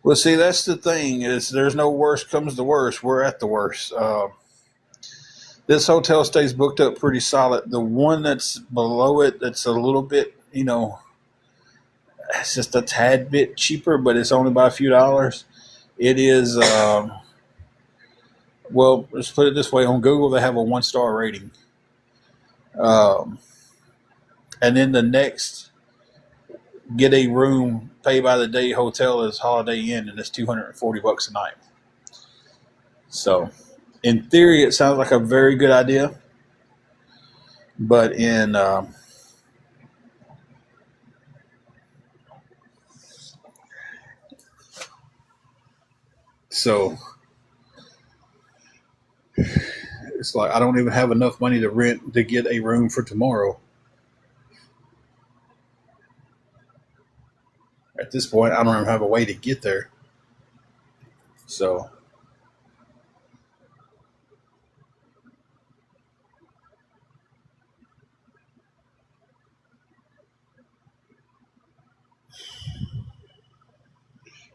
Well, see, that's the thing is there's no worst comes to worst. We're at the worst. This hotel stays booked up pretty solid. The one that's below it, that's a little bit, it's just a tad bit cheaper, but it's only by a few dollars. It is, well, let's put it this way. On Google, they have a 1-star rating. Um, and then the next get a room, pay by the day hotel is Holiday Inn, and it's $240 a night. So, in theory, it sounds like a very good idea, but so it's like I don't even have enough money to rent to get a room for tomorrow. At this point, I don't even have a way to get there. So,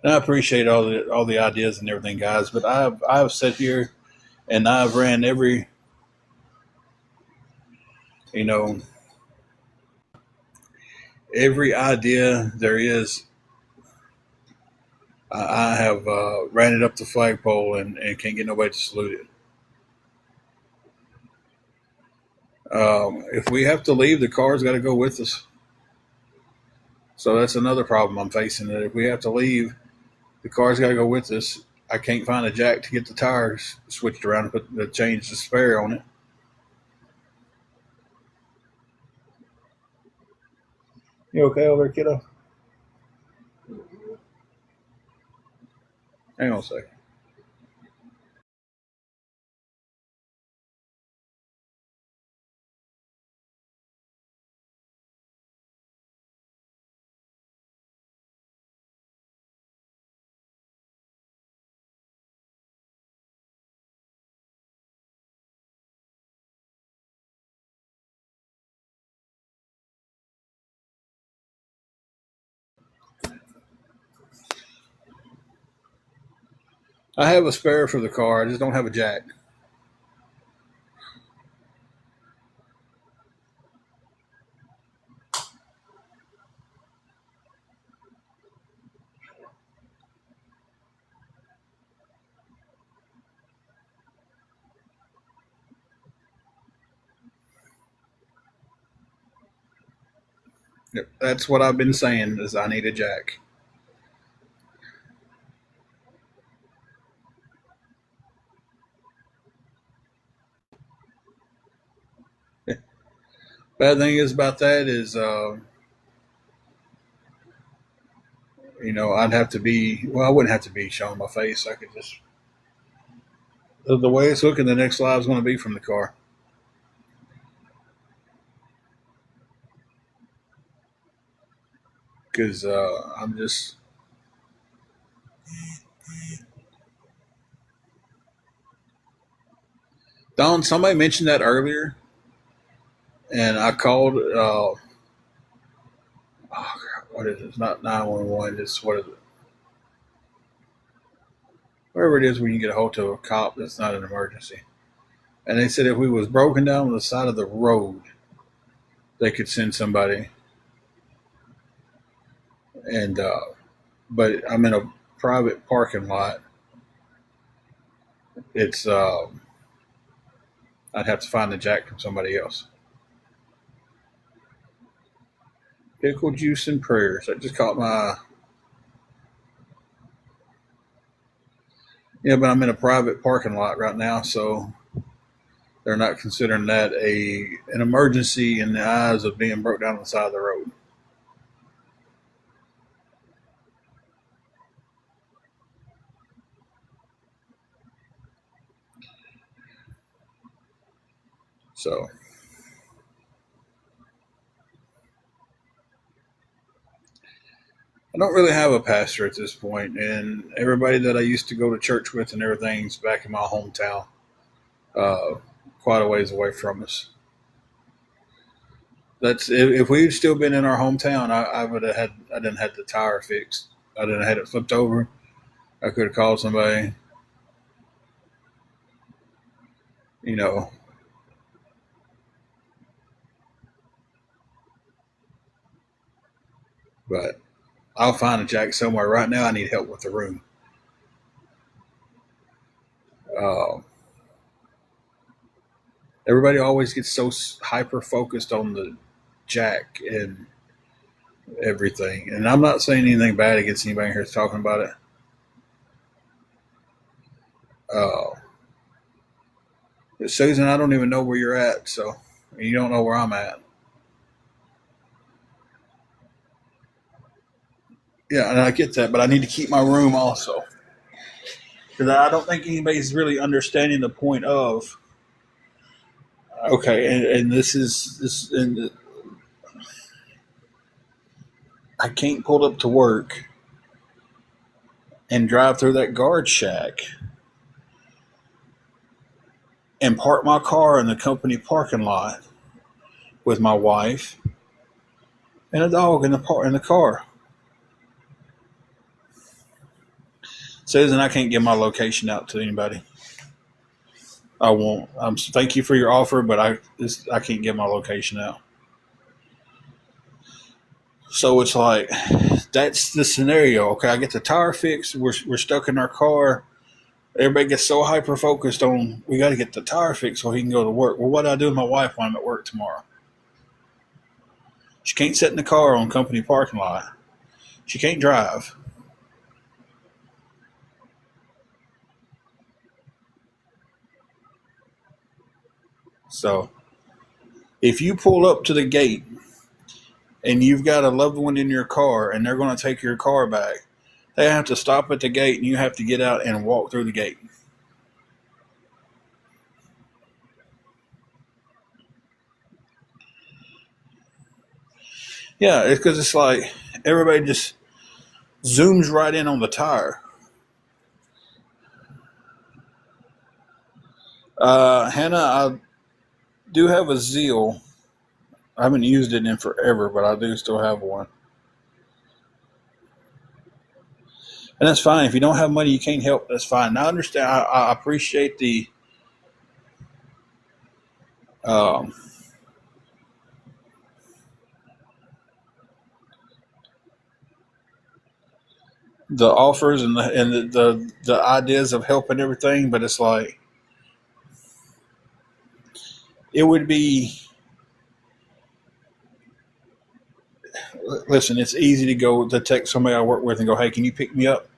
and I appreciate all the ideas and everything, guys. But I've sat here and I've ran you know every idea there is. I have ran it up the flagpole and can't get nobody to salute it. If we have to leave, the car's got to go with us. So that's another problem I'm facing. That if we have to leave, the car's got to go with us. I can't find a jack to get the tires switched around and put the change the spare on it. You okay over there, kiddo? Hang on a second. I have a spare for the car. I just don't have a jack. Yep, that's what I've been saying is I need a jack. Bad thing is about that is, I'd have to be, well, I wouldn't have to be showing my face. I could just, the way it's looking, the next live is going to be from the car. Because I'm just, Don, somebody mentioned that earlier, and I called, what is it? It's not 911, it's what is it? Wherever it is when you get a hold of a cop that's not an emergency. And they said if we was broken down on the side of the road, they could send somebody. And but I'm in a private parking lot. It's I'd have to find the jack from somebody else. Pickle juice and prayers. That just caught my eye. Yeah, but I'm in a private parking lot right now, so they're not considering that an emergency in the eyes of being broke down on the side of the road. So I don't really have a pastor at this point, and everybody that I used to go to church with and everything's back in my hometown, uh, quite a ways away from us. That's if we'd still been in our hometown, I would have had I didn't had the tire fixed. I didn't had it flipped over. I could have called somebody, you know, but I'll find a jack somewhere. Right now, I need help with the room. Uh, Everybody always gets so hyper focused on the jack and everything. And I'm not saying anything bad against anybody here that's talking about it. Uh, Susan, I don't even know where you're at, so you don't know where I'm at. Yeah, and I get that, but I need to keep my room also because I don't think anybody's really understanding the point of okay, and this is this, and I can't pull up to work and drive through that guard shack and park my car in the company parking lot with my wife and a dog in the car. Susan, I can't give my location out to anybody. I won't. Thank you for your offer, but I can't give my location out. So it's like that's the scenario. Okay, I get the tire fixed. We're stuck in our car. Everybody gets so hyper focused on we got to get the tire fixed so he can go to work. Well, what do I do with my wife when I'm at work tomorrow? She can't sit in the car on company parking lot. She can't drive. So if you pull up to the gate and you've got a loved one in your car and they're going to take your car back, they have to stop at the gate and you have to get out and walk through the gate. Yeah, it's because it's like everybody just zooms right in on the tire. Hannah, I do have a Zeal. I haven't used it in forever, but I do still have one. And that's fine. If you don't have money, you can't help. That's fine. I understand. I appreciate um, the offers and the ideas of helping everything, but it's like it would be. Listen, it's easy to go to text somebody I work with and go, "Hey, can you pick me up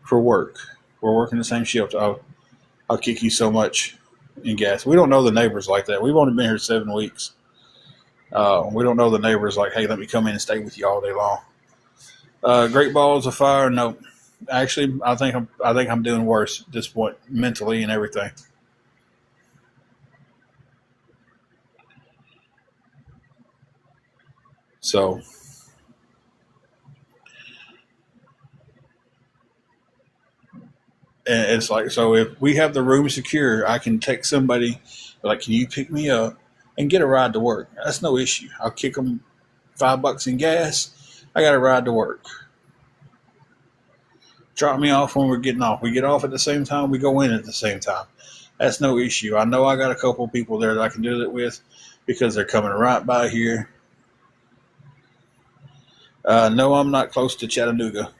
for work? We're working the same shift. I'll kick you so much in gas." We don't know the neighbors like that. We've only been here 7 weeks. We don't know the neighbors like, "Hey, let me come in and stay with you all day long." Great balls of fire. No, actually, I think I'm doing worse at this point mentally and everything. So, and it's like, so if we have the room secure, I can text somebody like, "Can you pick me up and get a ride to work?" That's no issue. I'll kick them $5 in gas. I got a ride to work. Drop me off when we're getting off. We get off at the same time. We go in at the same time. That's no issue. I know I got a couple of people there that I can do that with because they're coming right by here. No, I'm not close to Chattanooga.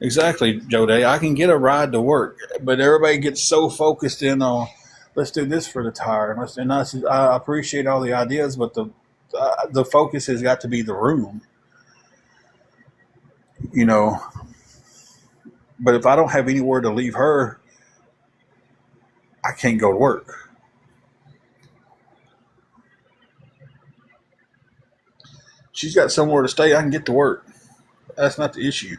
Exactly, Joe Day. I can get a ride to work, but everybody gets so focused in on let's do this for the tire. I appreciate all the ideas, but the focus has got to be the room, you know. But if I don't have anywhere to leave her, I can't go to work. She's got somewhere to stay. I can get to work. That's not the issue.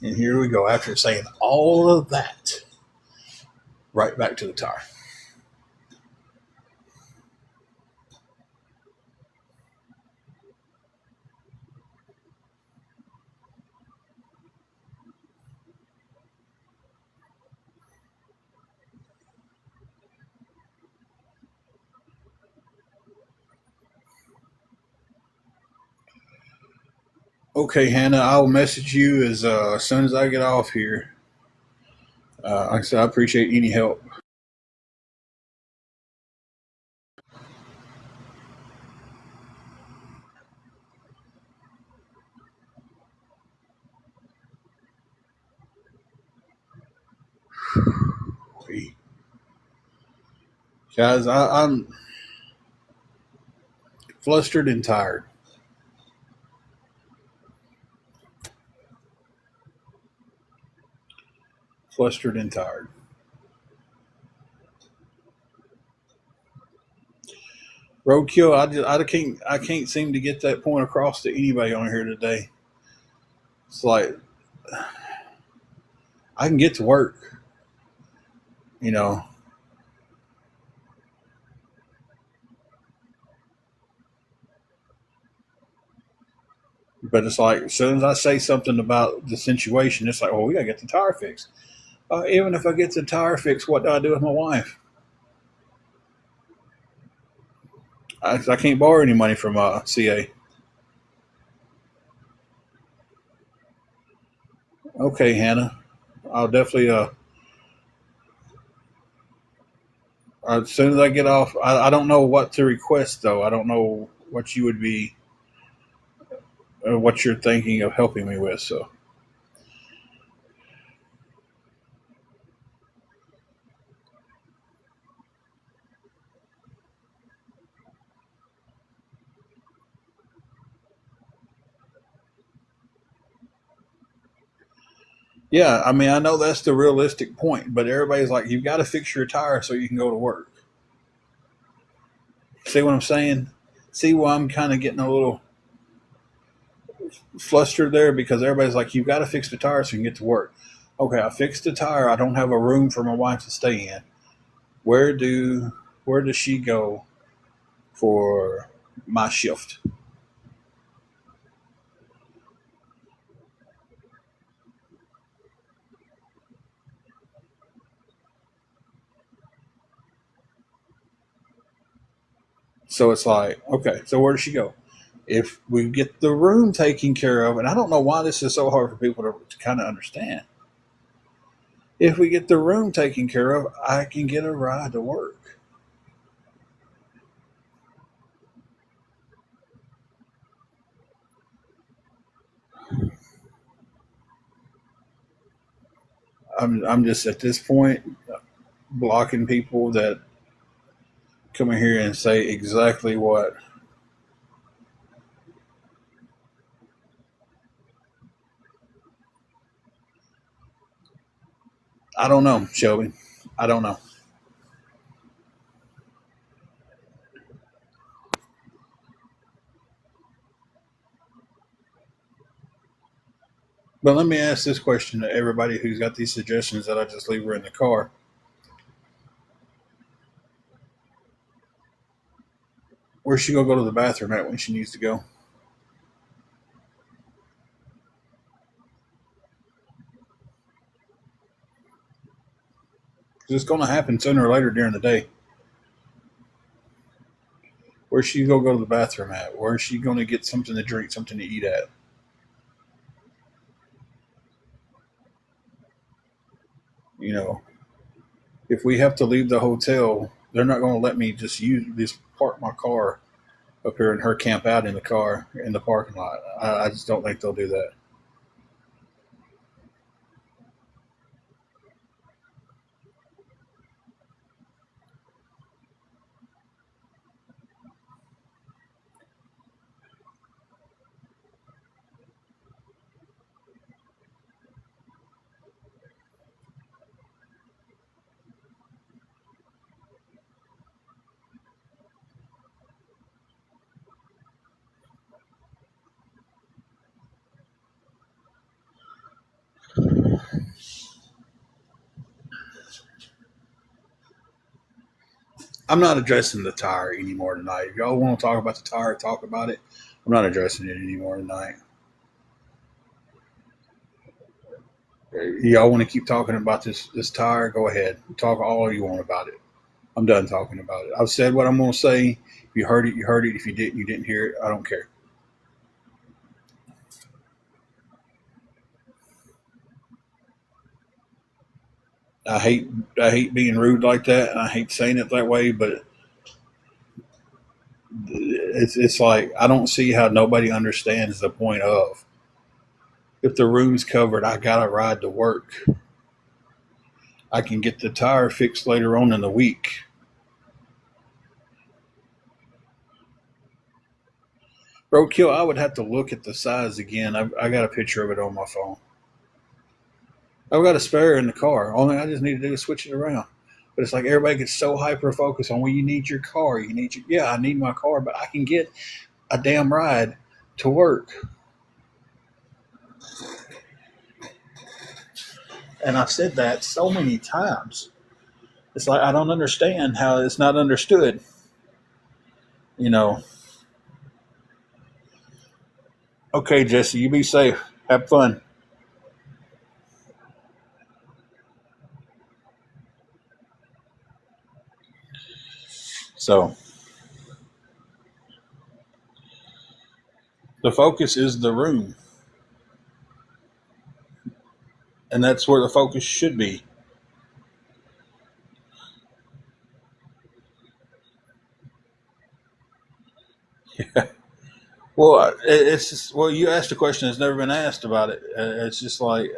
And here we go. After saying all of that, right back to the tire. Okay, Hannah, I'll message you as soon as I get off here. Like I said, I appreciate any help. Guys, I'm flustered and tired. Flustered and tired. Roadkill, I can't seem to get that point across to anybody on here today. It's like I can get to work, you know, but it's like as soon as I say something about the situation, it's like, well, we gotta get the tire fixed. Even if I get the tire fixed, what do I do with my wife? I can't borrow any money from CA. Okay, Hannah, I'll definitely. As soon as I get off, I don't know what to request though. I don't know what you would be, what you're thinking of helping me with. So yeah, I mean, I know that's the realistic point, but everybody's like, you've got to fix your tire so you can go to work. See what I'm saying? See why I'm kind of getting a little flustered there because everybody's like, you've got to fix the tire so you can get to work. Okay, I fixed the tire. I don't have a room for my wife to stay in. Where do where does she go for my shift? So it's like, okay, so where does she go? If we get the room taken care of, and I don't know why this is so hard for people to kind of understand. If we get the room taken care of, I can get a ride to work. I'm just at this point blocking people that come in here and say exactly what I don't know, Shelby. I don't know. But let me ask this question to everybody who's got these suggestions that I just leave her in the car. Where's she gonna go to the bathroom at when she needs to go? 'Cause it's gonna happen sooner or later during the day. Where's she gonna go to the bathroom at? Where's she gonna get something to drink, something to eat at? You know, if we have to leave the hotel, they're not gonna let me just park my car up here and her camp out in the car in the parking lot. I just don't think they'll do that. I'm not addressing the tire anymore tonight. If y'all want to talk about the tire, talk about it. I'm not addressing it anymore tonight. Y'all want to keep talking about this tire? Go ahead. Talk all you want about it. I'm done talking about it. I've said what I'm going to say. If you heard it, you heard it. If you didn't, you didn't hear it. I don't care. I hate being rude like that, and I hate saying it that way, but it's like I don't see how nobody understands the point of if the room's covered, I got to ride to work. I can get the tire fixed later on in the week. Roadkill, I would have to look at the size again. I got a picture of it on my phone. I've got a spare in the car. Only I just need to do is switch it around. But it's like everybody gets so hyper focused on, well, you need your car. Yeah, I need my car, but I can get a damn ride to work. And I've said that so many times. It's like I don't understand how it's not understood. You know, okay, Jesse, you be safe. Have fun. So the focus is the room, and that's where the focus should be. Well, it's just, well, you asked a question that's never been asked about it. It's just like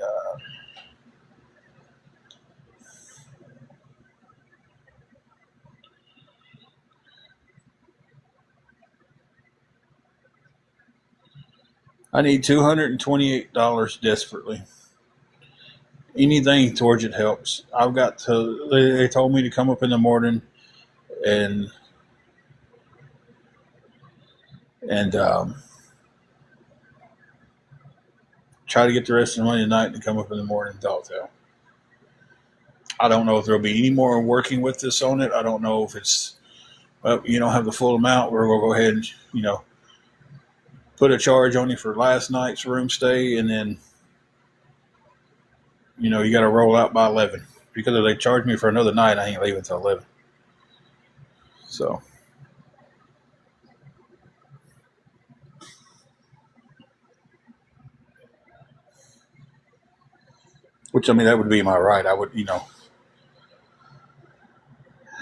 I need $228 desperately. Anything towards it helps. I've got to. They told me to come up in the morning and and try to get the rest of the money tonight and come up in the morning and talk to them. I don't know if there'll be any more working with this on it. I don't know if it's, well, you don't have the full amount. We're going to go ahead and, put a charge on you for last night's room stay. And then, you got to roll out by 11. Because if they charge me for another night, I ain't leaving until 11. So, which, I mean, that would be my right. I would,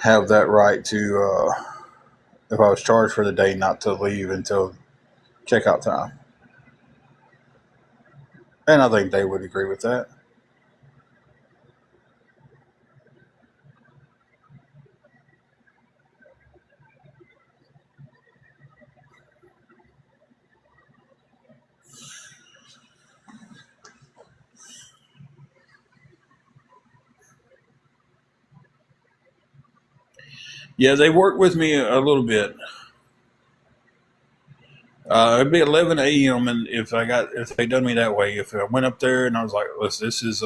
have that right to, if I was charged for the day, not to leave until checkout time. And I think they would agree with that. Yeah, they worked with me a little bit. It'd be 11 a.m. and if they done me that way, if I went up there and I was like, listen, this is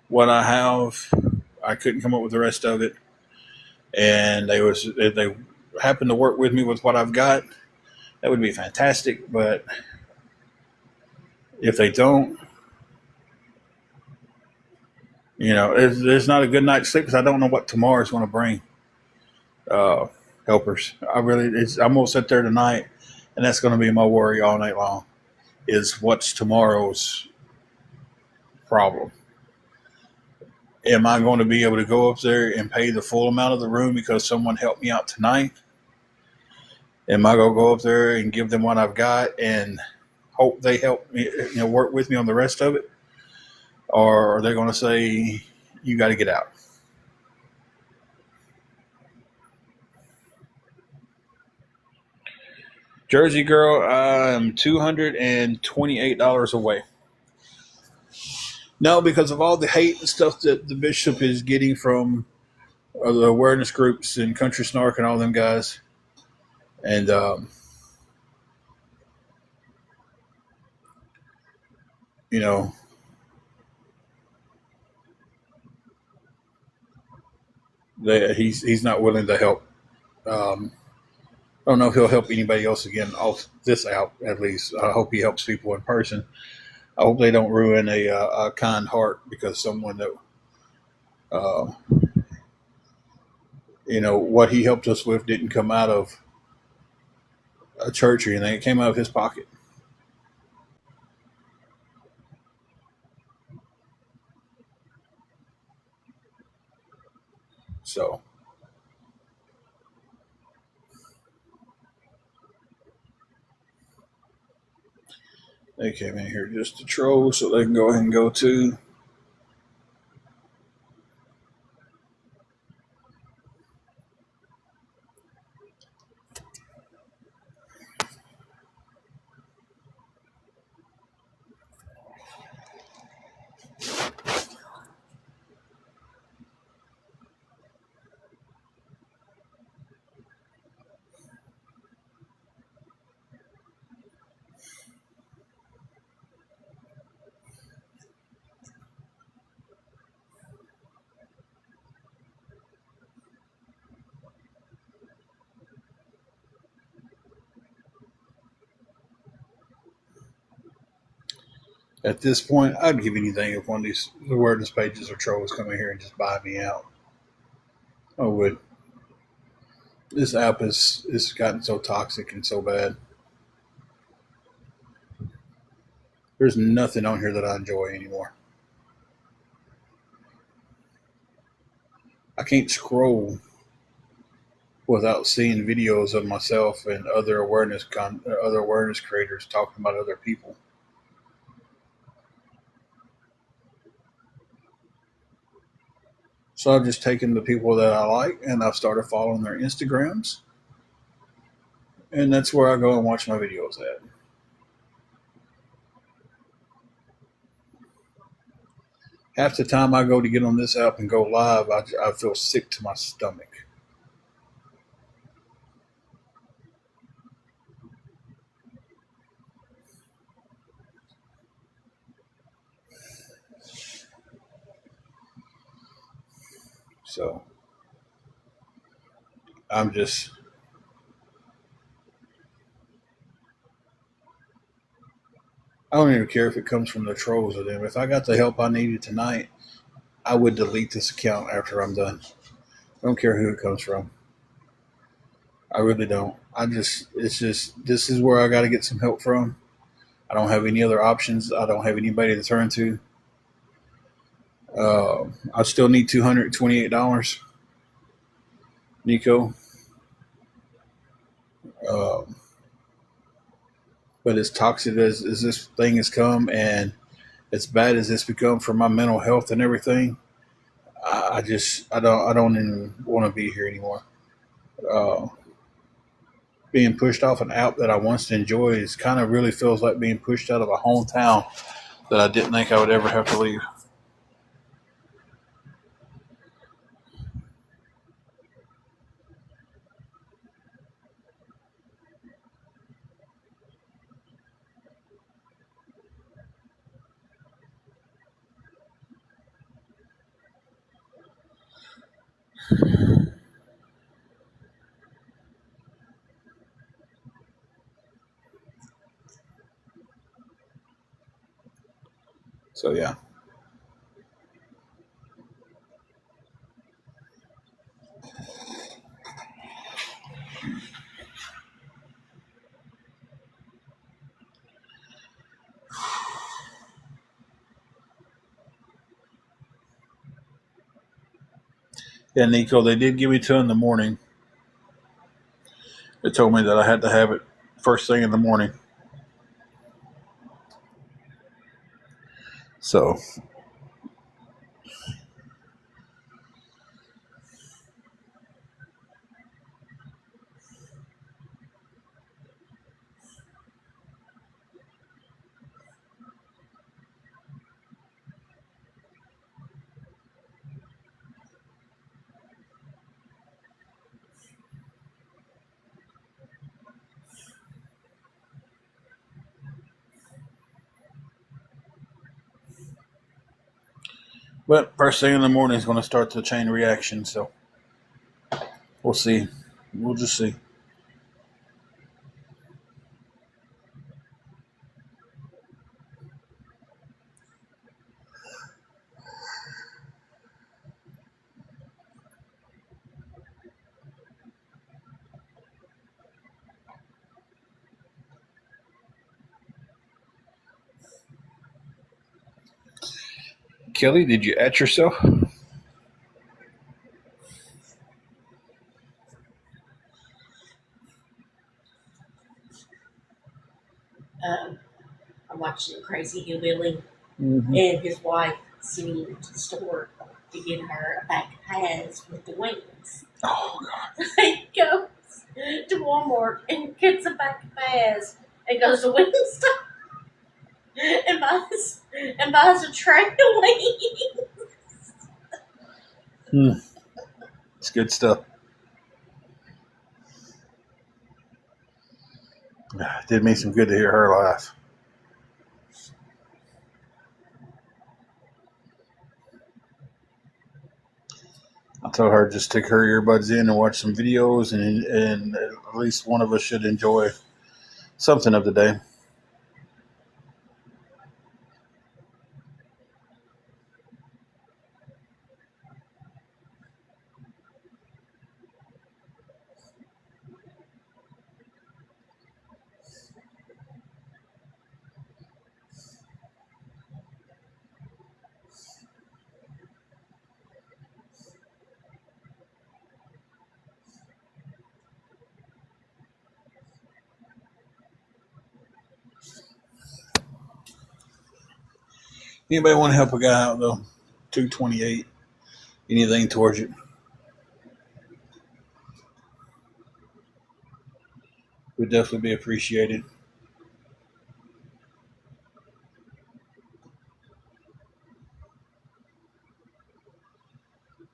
what I have. I couldn't come up with the rest of it, and if they happen to work with me with what I've got, that would be fantastic. But if they don't, there's not a good night's sleep because I don't know what tomorrow's going to bring. Uh, Helpers, I'm gonna sit there tonight, and that's going to be my worry all night long. Is what's tomorrow's problem? Am I going to be able to go up there and pay the full amount of the room because someone helped me out tonight? Am I going to go up there and give them what I've got and hope they help me, work with me on the rest of it? Or are they going to say, you got to get out? Jersey girl, I'm $228 away. No, because of all the hate and stuff that the bishop is getting from the awareness groups and Country Snark and all them guys. And, you know, he's not willing to help. I don't know if he'll help anybody else again off this out. At least I hope he helps people in person. I hope they don't ruin a kind heart because someone that uh, what he helped us with didn't come out of a church or anything. It came out of his pocket. So they came in here just to troll, so they can go ahead and go too. At this point, I'd give anything if one of these awareness pages or trolls come in here and just buy me out. I would. This app is gotten so toxic and so bad. There's nothing on here that I enjoy anymore. I can't scroll without seeing videos of myself and other awareness creators talking about other people. So I've just taken the people that I like and I've started following their Instagrams, and that's where I go and watch my videos at. Half the time I go to get on this app and go live, I feel sick to my stomach. So I'm just, I don't even care if it comes from the trolls or them. If I got the help I needed tonight, I would delete this account after I'm done. I don't care who it comes from. I really don't. It's just, this is where I got to get some help from. I don't have any other options. I don't have anybody to turn to. I still need $228, Nico. Um, but as toxic as this thing has come, and as bad as it's become for my mental health and everything, I don't even want to be here anymore. Uh, Being pushed off an app that I once enjoyed is kind of really feels like being pushed out of a hometown that I didn't think I would ever have to leave. So yeah. Yeah, Nico, they did give me two in the morning. They told me that I had to have it first thing in the morning. So, but first thing in the morning is going to start the chain reaction. So we'll see. We'll just see. Kelly, did you at yourself? I'm watching Crazy Hillbilly Mm-hmm. and his wife sending him to the store to get her a pack of pads with the wings. Oh God. He goes to Walmart and gets a pack of pads and goes to Wingstop and buys a tray of wings. It's good stuff. Did me some good to hear her laugh. I told her just stick her earbuds in and watch some videos, and at least one of us should enjoy something of the day. Anybody want to help a guy out though? 228. Anything towards it would definitely be appreciated.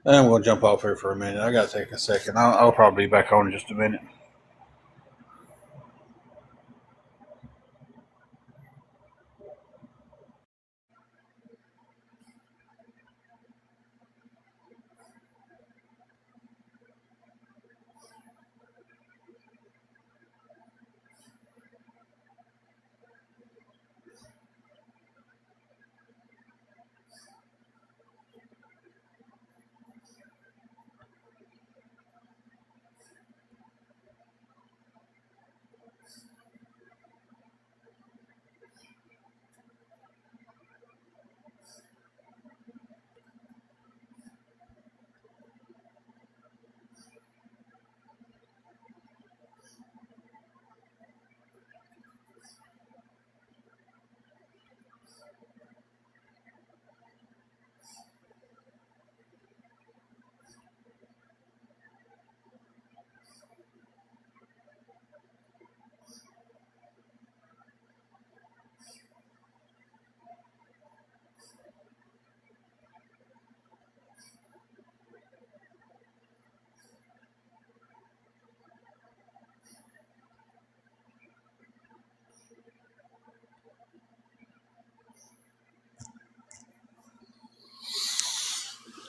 And we'll jump off here for a minute. I got to take a second. I'll probably be back on in just a minute.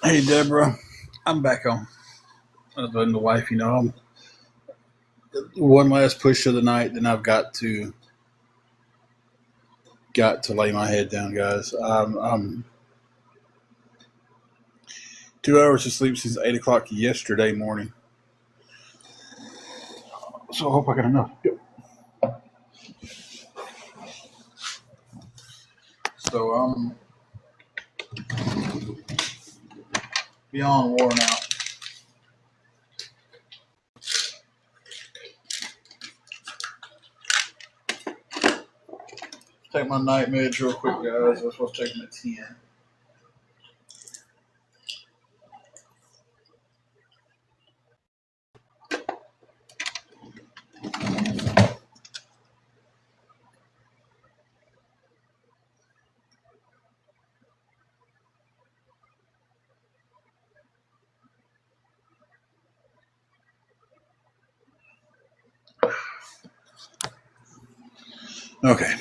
Hey, Deborah. I'm back on. Other than the wife, I'm one last push of the night. Then I've got to lay my head down, guys. I'm 2 hours of sleep since 8 o'clock yesterday morning. So I hope I got enough. So I'm beyond worn out. Take my night meds real quick, guys. I was supposed to take them at 10. Okay.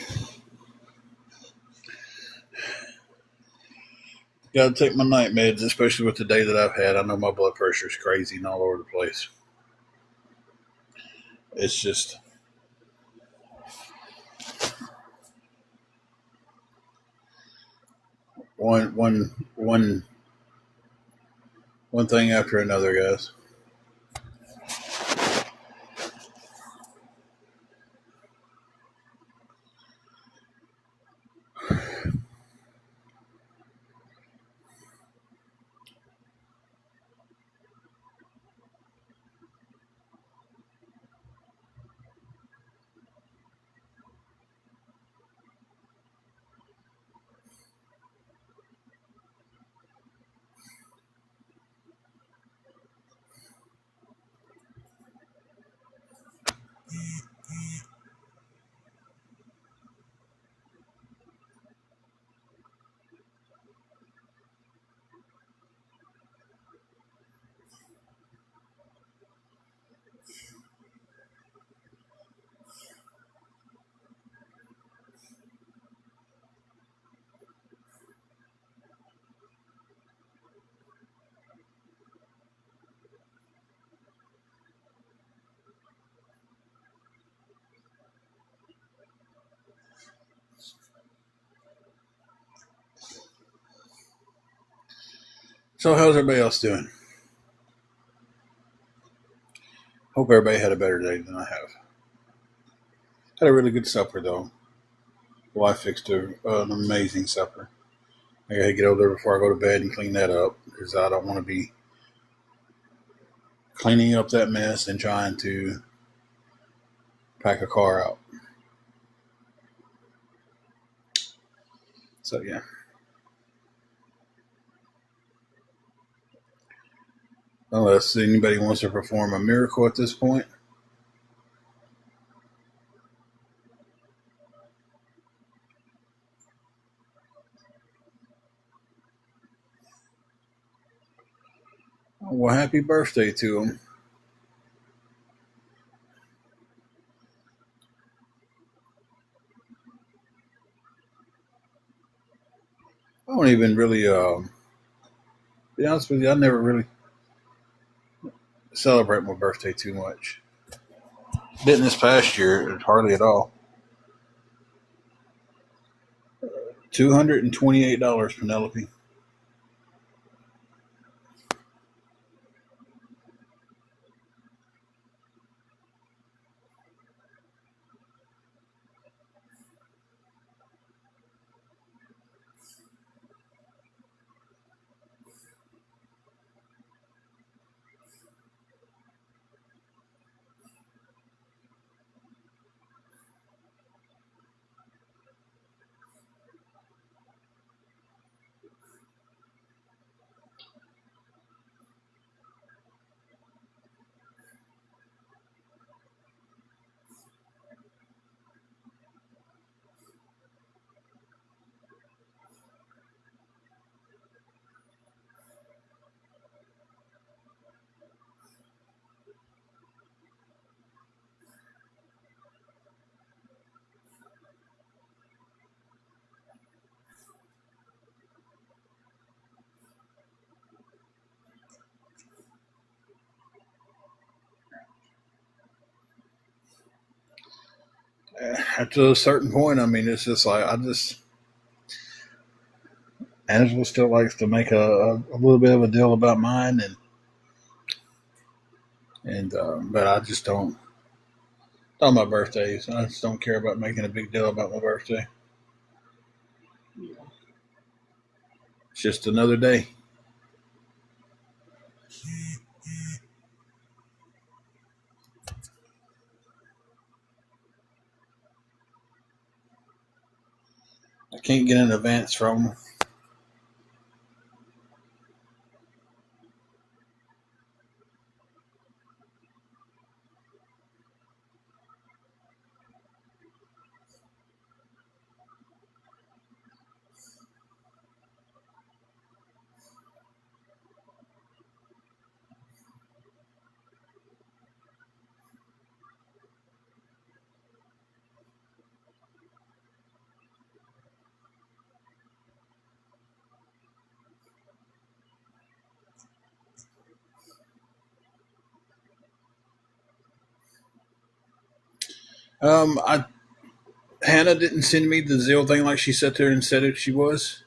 Got to take my night meds, especially with the day that I've had. I know my blood pressure is crazy and all over the place. It's just one thing after another, guys. So how's everybody else doing? Hope everybody had a better day than I have. Had a really good supper though. Wife fixed an amazing supper. I gotta get over there before I go to bed and clean that up because I don't want to be cleaning up that mess and trying to pack a car out. So yeah. Unless anybody wants to perform a miracle at this point. Well, happy birthday to him. I don't even really, be honest with you, I never really celebrate my birthday too much. Didn't this past year, hardly at all. $228, Penelope. At a certain point, I mean, it's just like Angela still likes to make a little bit of a deal about mine, but I just don't. On my birthdays, I just don't care about making a big deal about my birthday. Yeah. It's just another day. I can't get an advance from them. I Hannah didn't send me the Zelle thing like she sat there and said it. She was.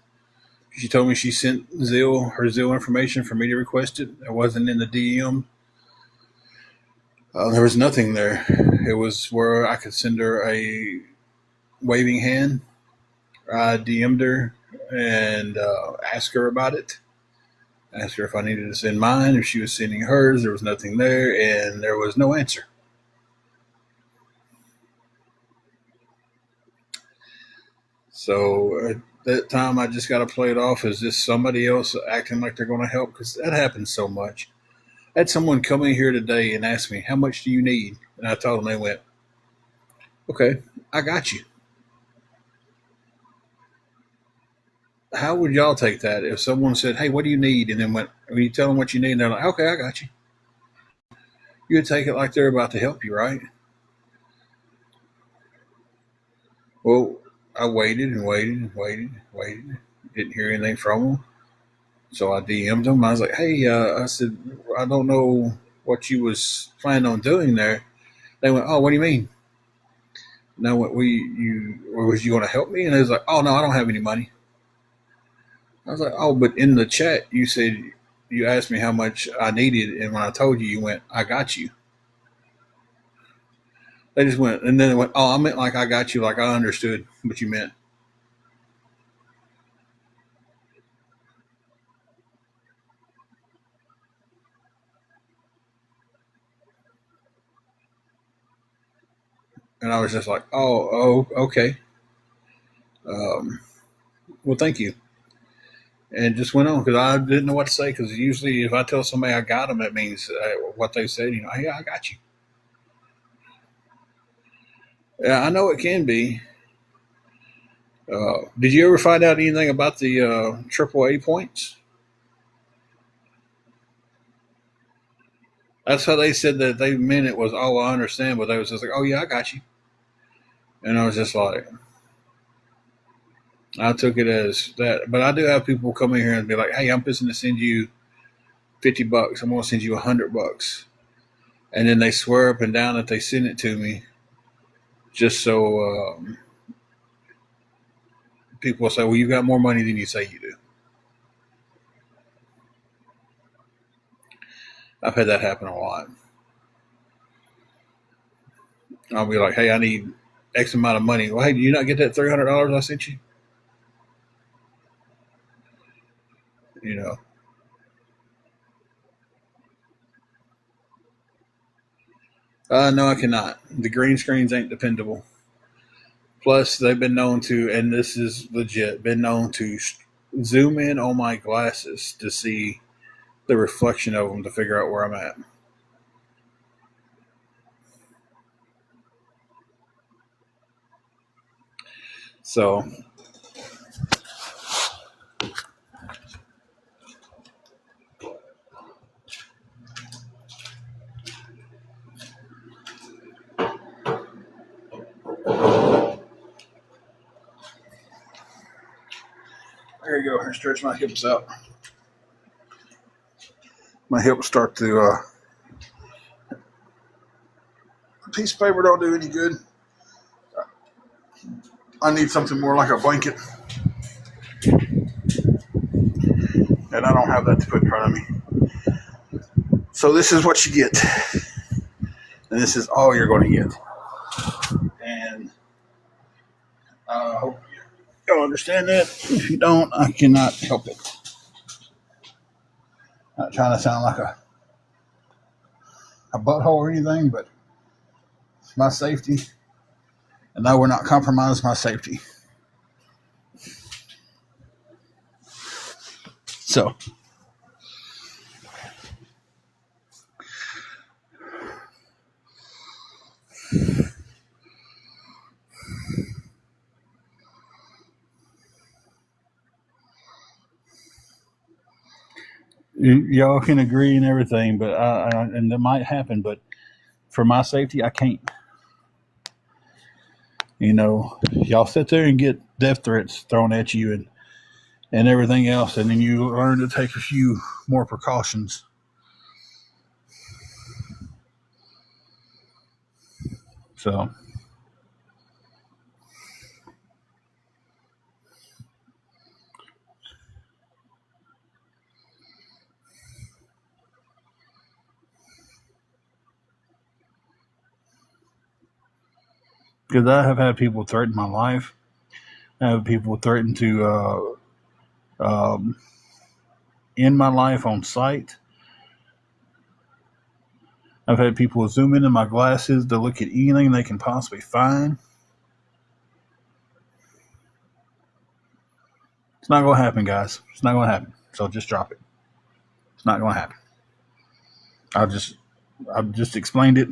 She told me she sent her Zelle information for me to request it. It wasn't in the DM. There was nothing there. It was where I could send her a waving hand. I DM'd her and asked her about it. Asked her if I needed to send mine, if she was sending hers. There was nothing there, and there was no answer. So at that time, I just got to play it off as just somebody else acting like they're going to help because that happens so much. I had someone come in here today and ask me, "How much do you need?" And I told them, they went, "Okay, I got you." How would y'all take that if someone said, "Hey, what do you need?" And then when you tell them what you need, and they're like, "Okay, I got you." You would take it like they're about to help you, right? Well, I waited and waited and waited and waited. Didn't hear anything from them. So I DM'd them. I was like, "Hey," I said, "I don't know what you was planning on doing there." They went, "Oh, what do you mean?" And I went, or was you going to help me?" And they was like, "Oh, no, I don't have any money." I was like, "Oh, but in the chat, you said you asked me how much I needed, and when I told you, you went, "I got you." They just went, and then they went, "Oh, I meant like I got you, like I understood what you meant." And I was just like, "Oh, okay. Um, well, thank you." And just went on because I didn't know what to say. Because usually, if I tell somebody I got them, it means what they said. Hey, I got you. Yeah, I know it can be. Did you ever find out anything about the AAA points? That's how they said that they meant it was. Oh, I understand, but they was just like, "Oh yeah, I got you," and I was just like, I took it as that. But I do have people come in here and be like, "Hey, I'm fixing to send you $50. I'm going to send you $100," and then they swear up and down that they sent it to me just so people will say, "Well, you got more money than you say you do." I've had that happen a lot. I'll be like, "Hey, I need X amount of money." Well, hey, do you not get that $300 I sent you? You know, no, I cannot. The green screens ain't dependable. Plus, they've been known to, and this is legit, been known to zoom in on my glasses to see the reflection of them to figure out where I'm at. So there you go. I stretch my hips out. My hips start to. A piece of paper don't do any good. I need something more like a blanket, and I don't have that to put in front of me. So this is what you get, and this is all you're going to get. And I hope you'll understand that. If you don't, I cannot help it. Not trying to sound like a butthole or anything, but it's my safety, and I will not compromise my safety. So y'all can agree and everything, but and that might happen, but for my safety, I can't. Y'all sit there and get death threats thrown at you and everything else, and then you learn to take a few more precautions. So, because I have had people threaten my life, I have people threaten to end my life on sight. I've had people zoom into my glasses to look at anything they can possibly find. It's not going to happen, guys. It's not going to happen. So just drop it. It's not going to happen. I've just, I've just explained it.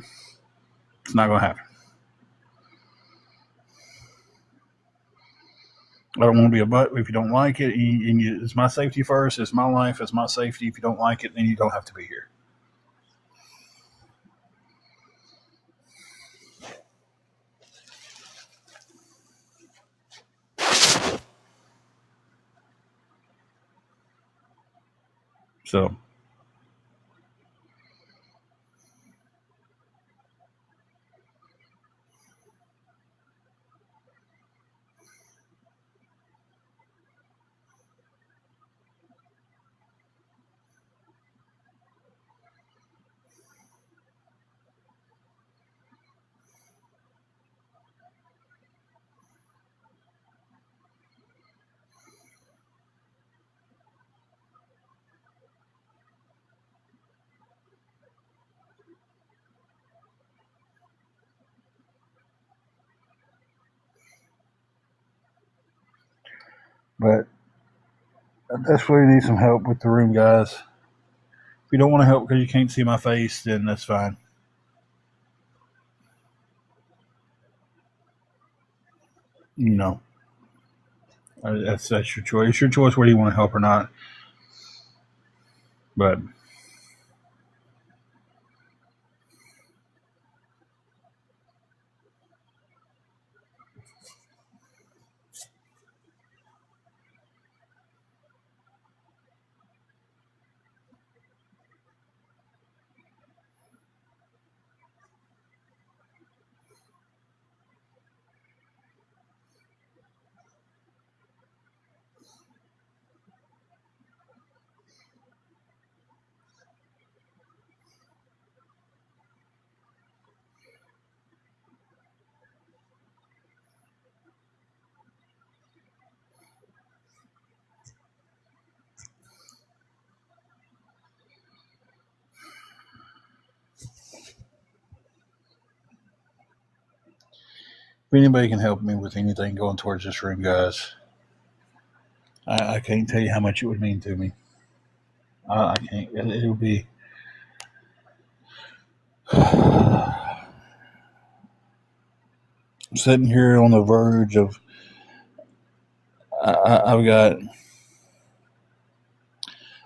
It's not going to happen. I don't want to be a butt. If you don't like it, it's my safety first. It's my life. It's my safety. If you don't like it, then you don't have to be here. So, But I desperately need some help with the room, guys. If you don't want to help because you can't see my face, then that's fine. You know, that's your choice. It's your choice whether you want to help or not. But if anybody can help me with anything going towards this room, guys, I can't tell you how much it would mean to me. I can't. It'll be. I'm sitting here on the verge of. I've got.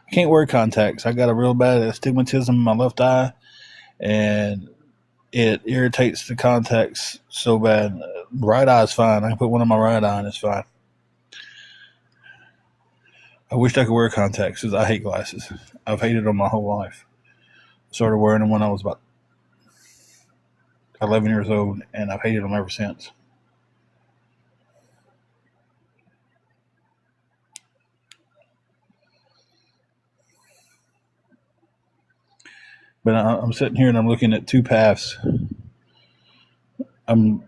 I can't wear contacts. I got a real bad astigmatism in my left eye, and it irritates the contacts so bad. Right eye is fine. I can put one on my right eye and it's fine. I wished I could wear contacts because I hate glasses. I've hated them my whole life. Started wearing them when I was about 11 years old, and I've hated them ever since. But I'm sitting here and I'm looking at two paths. I'm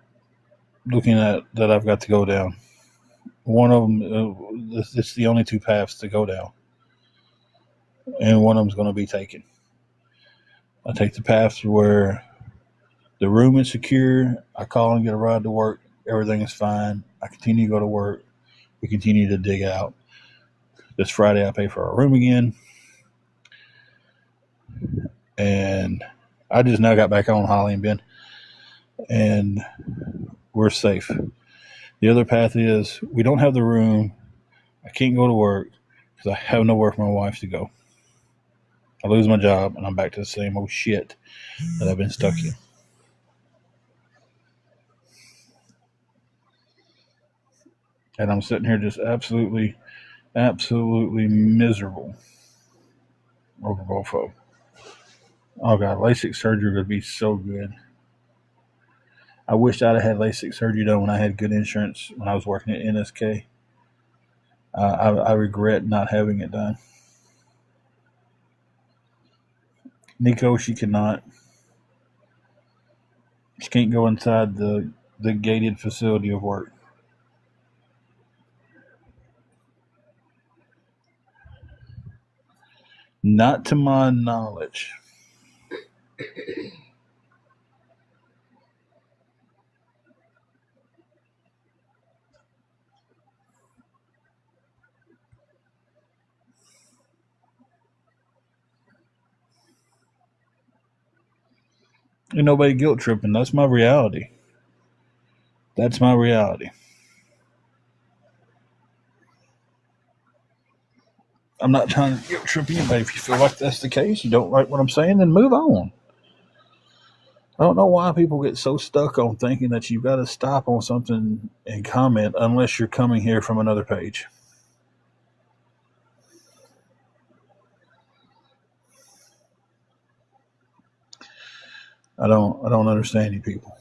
looking at that I've got to go down. One of them, it's the only two paths to go down, and one of them's going to be taken. I take the path where the room is secure. I call and get a ride to work. Everything is fine. I continue to go to work. We continue to dig out. This Friday, I pay for our room again. And I just now got back on Holly and Ben. And we're safe. The other path is we don't have the room. I can't go to work because I have nowhere for my wife to go. I lose my job and I'm back to the same old shit that I've been stuck in. And I'm sitting here just absolutely miserable over both of them. Oh God, LASIK surgery would be so good. I wish I'd have had LASIK surgery done when I had good insurance when I was working at NSK. I regret not having it done. Nico, she cannot. She can't go inside the gated facility of work. Not to my knowledge. Ain't nobody guilt tripping. That's my reality. That's my reality. I'm not trying to guilt trip anybody. If you feel like that's the case, you don't like what I'm saying, then move on. I don't know why people get so stuck on thinking that you've got to stop on something and comment unless you're coming here from another page. I don't understand you people.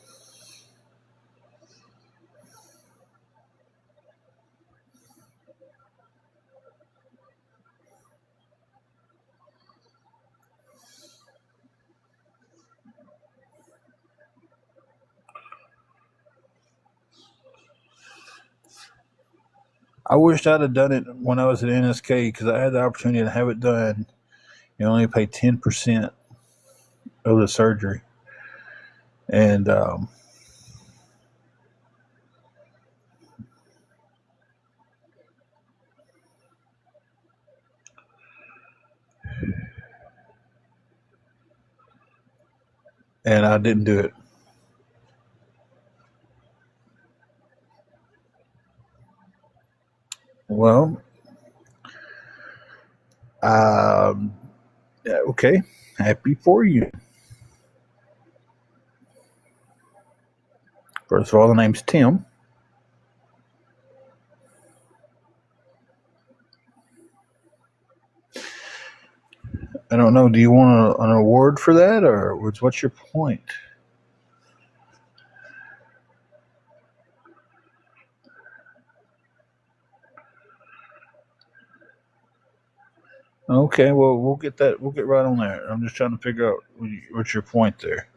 I wished I'd have done it when I was at NSK because I had the opportunity to have it done. You only pay 10% of the surgery, and and I didn't do it. Well, okay, happy for you. First of all, the name's Tim. I don't know. Do you want an award for that, or what's your point? Okay, well, we'll get that. We'll get right on that. I'm just trying to figure out what's your point there.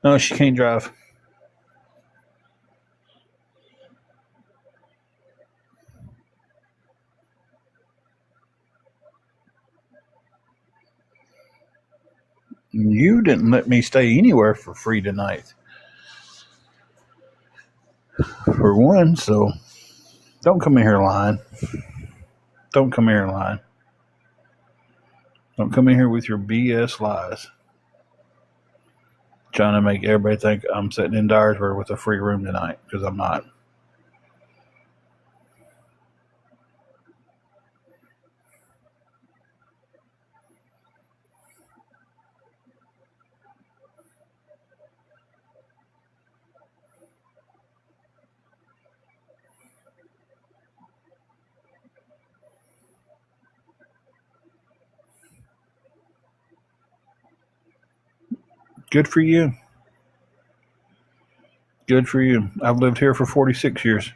No, she can't drive. You didn't let me stay anywhere for free tonight, for one. So don't come in here lying. Don't come in here lying. Don't come in here with your BS lies. Trying to make everybody think I'm sitting in Dyersburg with a free room tonight, because I'm not. Good for you. Good for you. I've lived here for 46 years.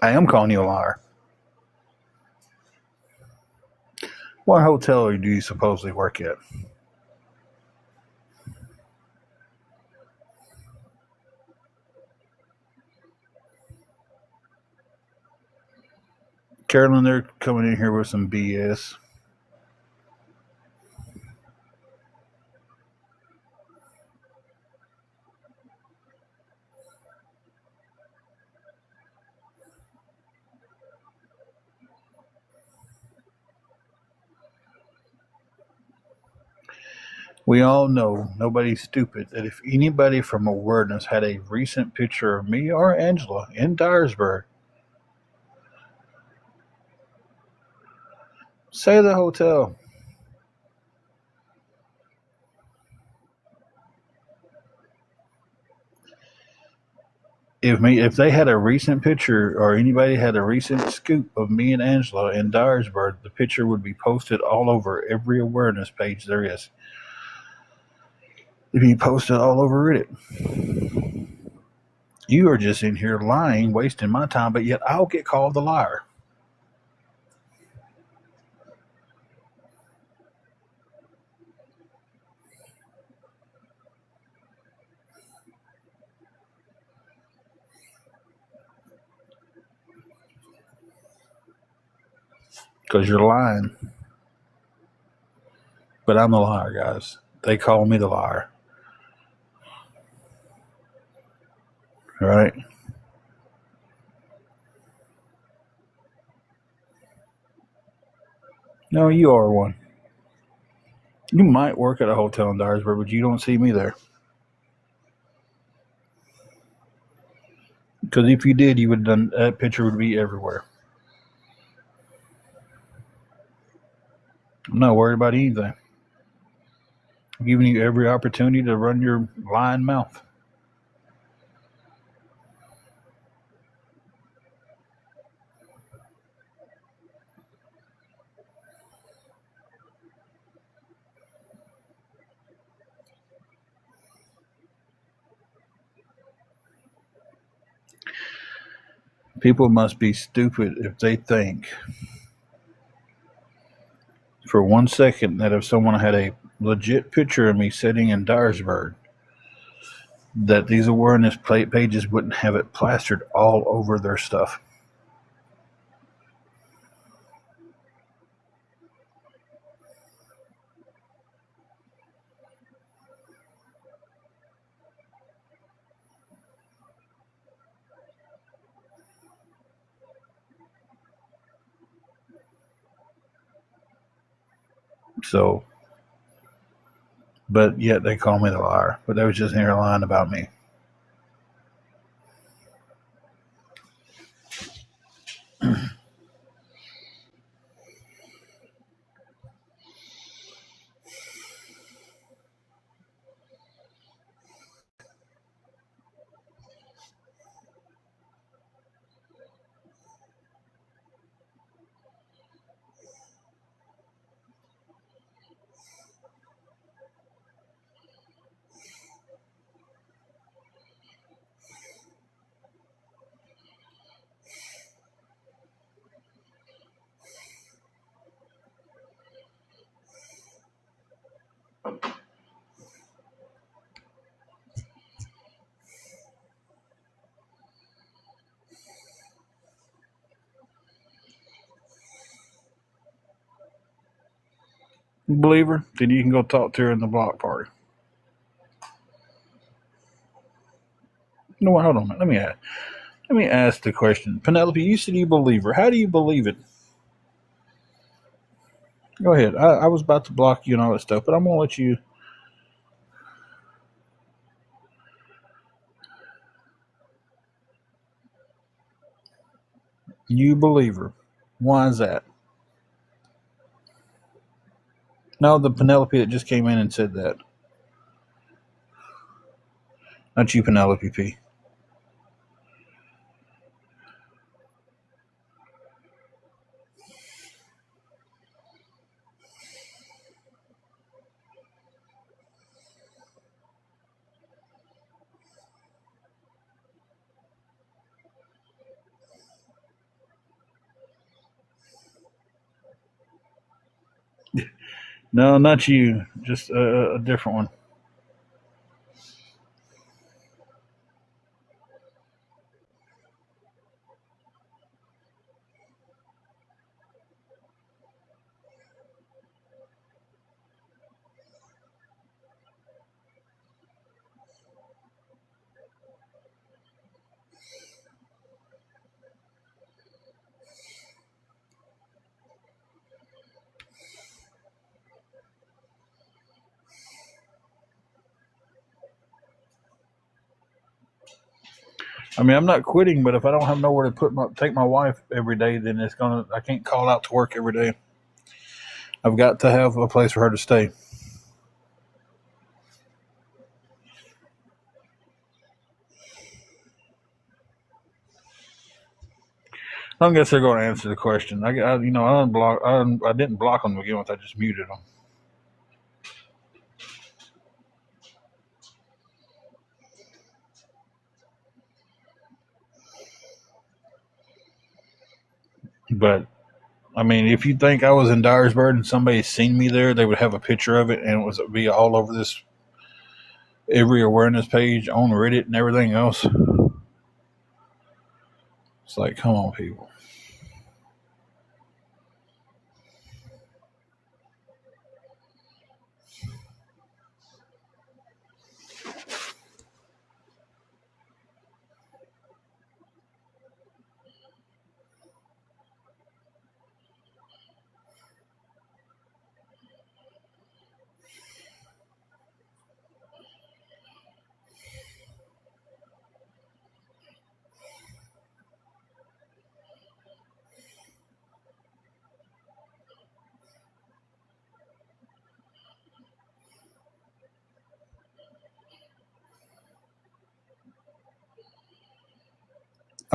I am calling you a liar. What hotel do you supposedly work at? Carolyn, they're coming in here with some BS. We all know, nobody's stupid, that if anybody from Awareness had a recent picture of me or Angela in Dyersburg, say the hotel. If they had a recent picture, or anybody had a recent scoop of me and Angela in Dyersburg, the picture would be posted all over every Awareness page there is. It'd be posted all over Reddit. You are just in here lying, wasting my time, but yet I'll get called a liar. Because you're lying. But I'm the liar, guys. They call me the liar. Right? No, you are one. You might work at a hotel in Dyersburg, but you don't see me there. Because if you did, you would have done, that picture would be everywhere. I'm not worried about anything. I'm giving you every opportunity to run your lying mouth. People must be stupid if they think for 1 second that if someone had a legit picture of me sitting in Dyersburg, that these awareness pages wouldn't have it plastered all over their stuff. So, but yet they call me the liar. But they was just here lying about me. You believe her? Then you can go talk to her in the block party. You know what? Hold on a minute. Let me ask the question. Penelope, you said you believe her. How do you believe it? Go ahead. I was about to block you and all that stuff, but I'm gonna let you. You believe her. Why is that? No, the Penelope that just came in and said that. Not you, Penelope P. No, not you. Just a different one. I mean, I'm not quitting, but if I don't have nowhere to take my wife every day, then I can't call out to work every day. I've got to have a place for her to stay. I don't guess they're going to answer the question. I didn't block them to begin with. I just muted them. But I mean, if you think I was in Dyersburg and somebody seen me there, they would have a picture of it, and it would be all over this every awareness page on Reddit and everything else. It's like, come on, people.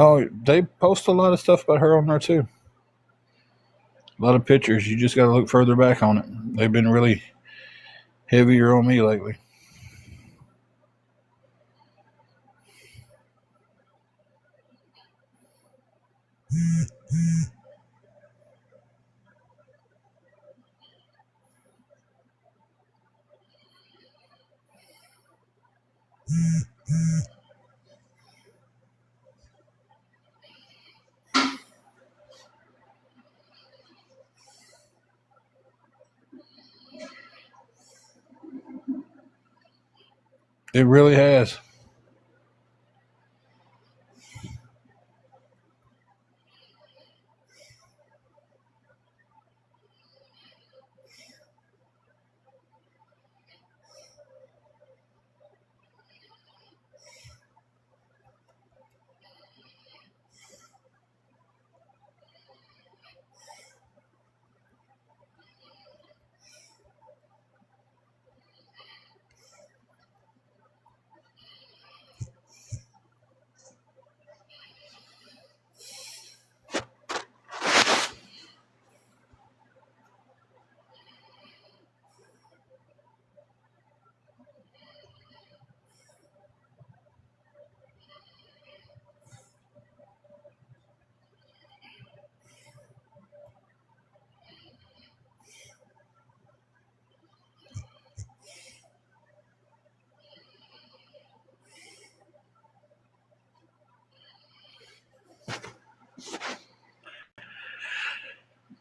Oh, they post a lot of stuff about her on there too. A lot of pictures. You just got to look further back on it. They've been really heavier on me lately. It really has.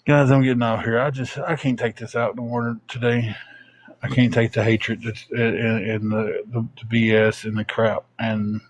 Guys, I'm getting out here. I can't take this out no more today. I can't take the hatred that's, and the BS and the crap. And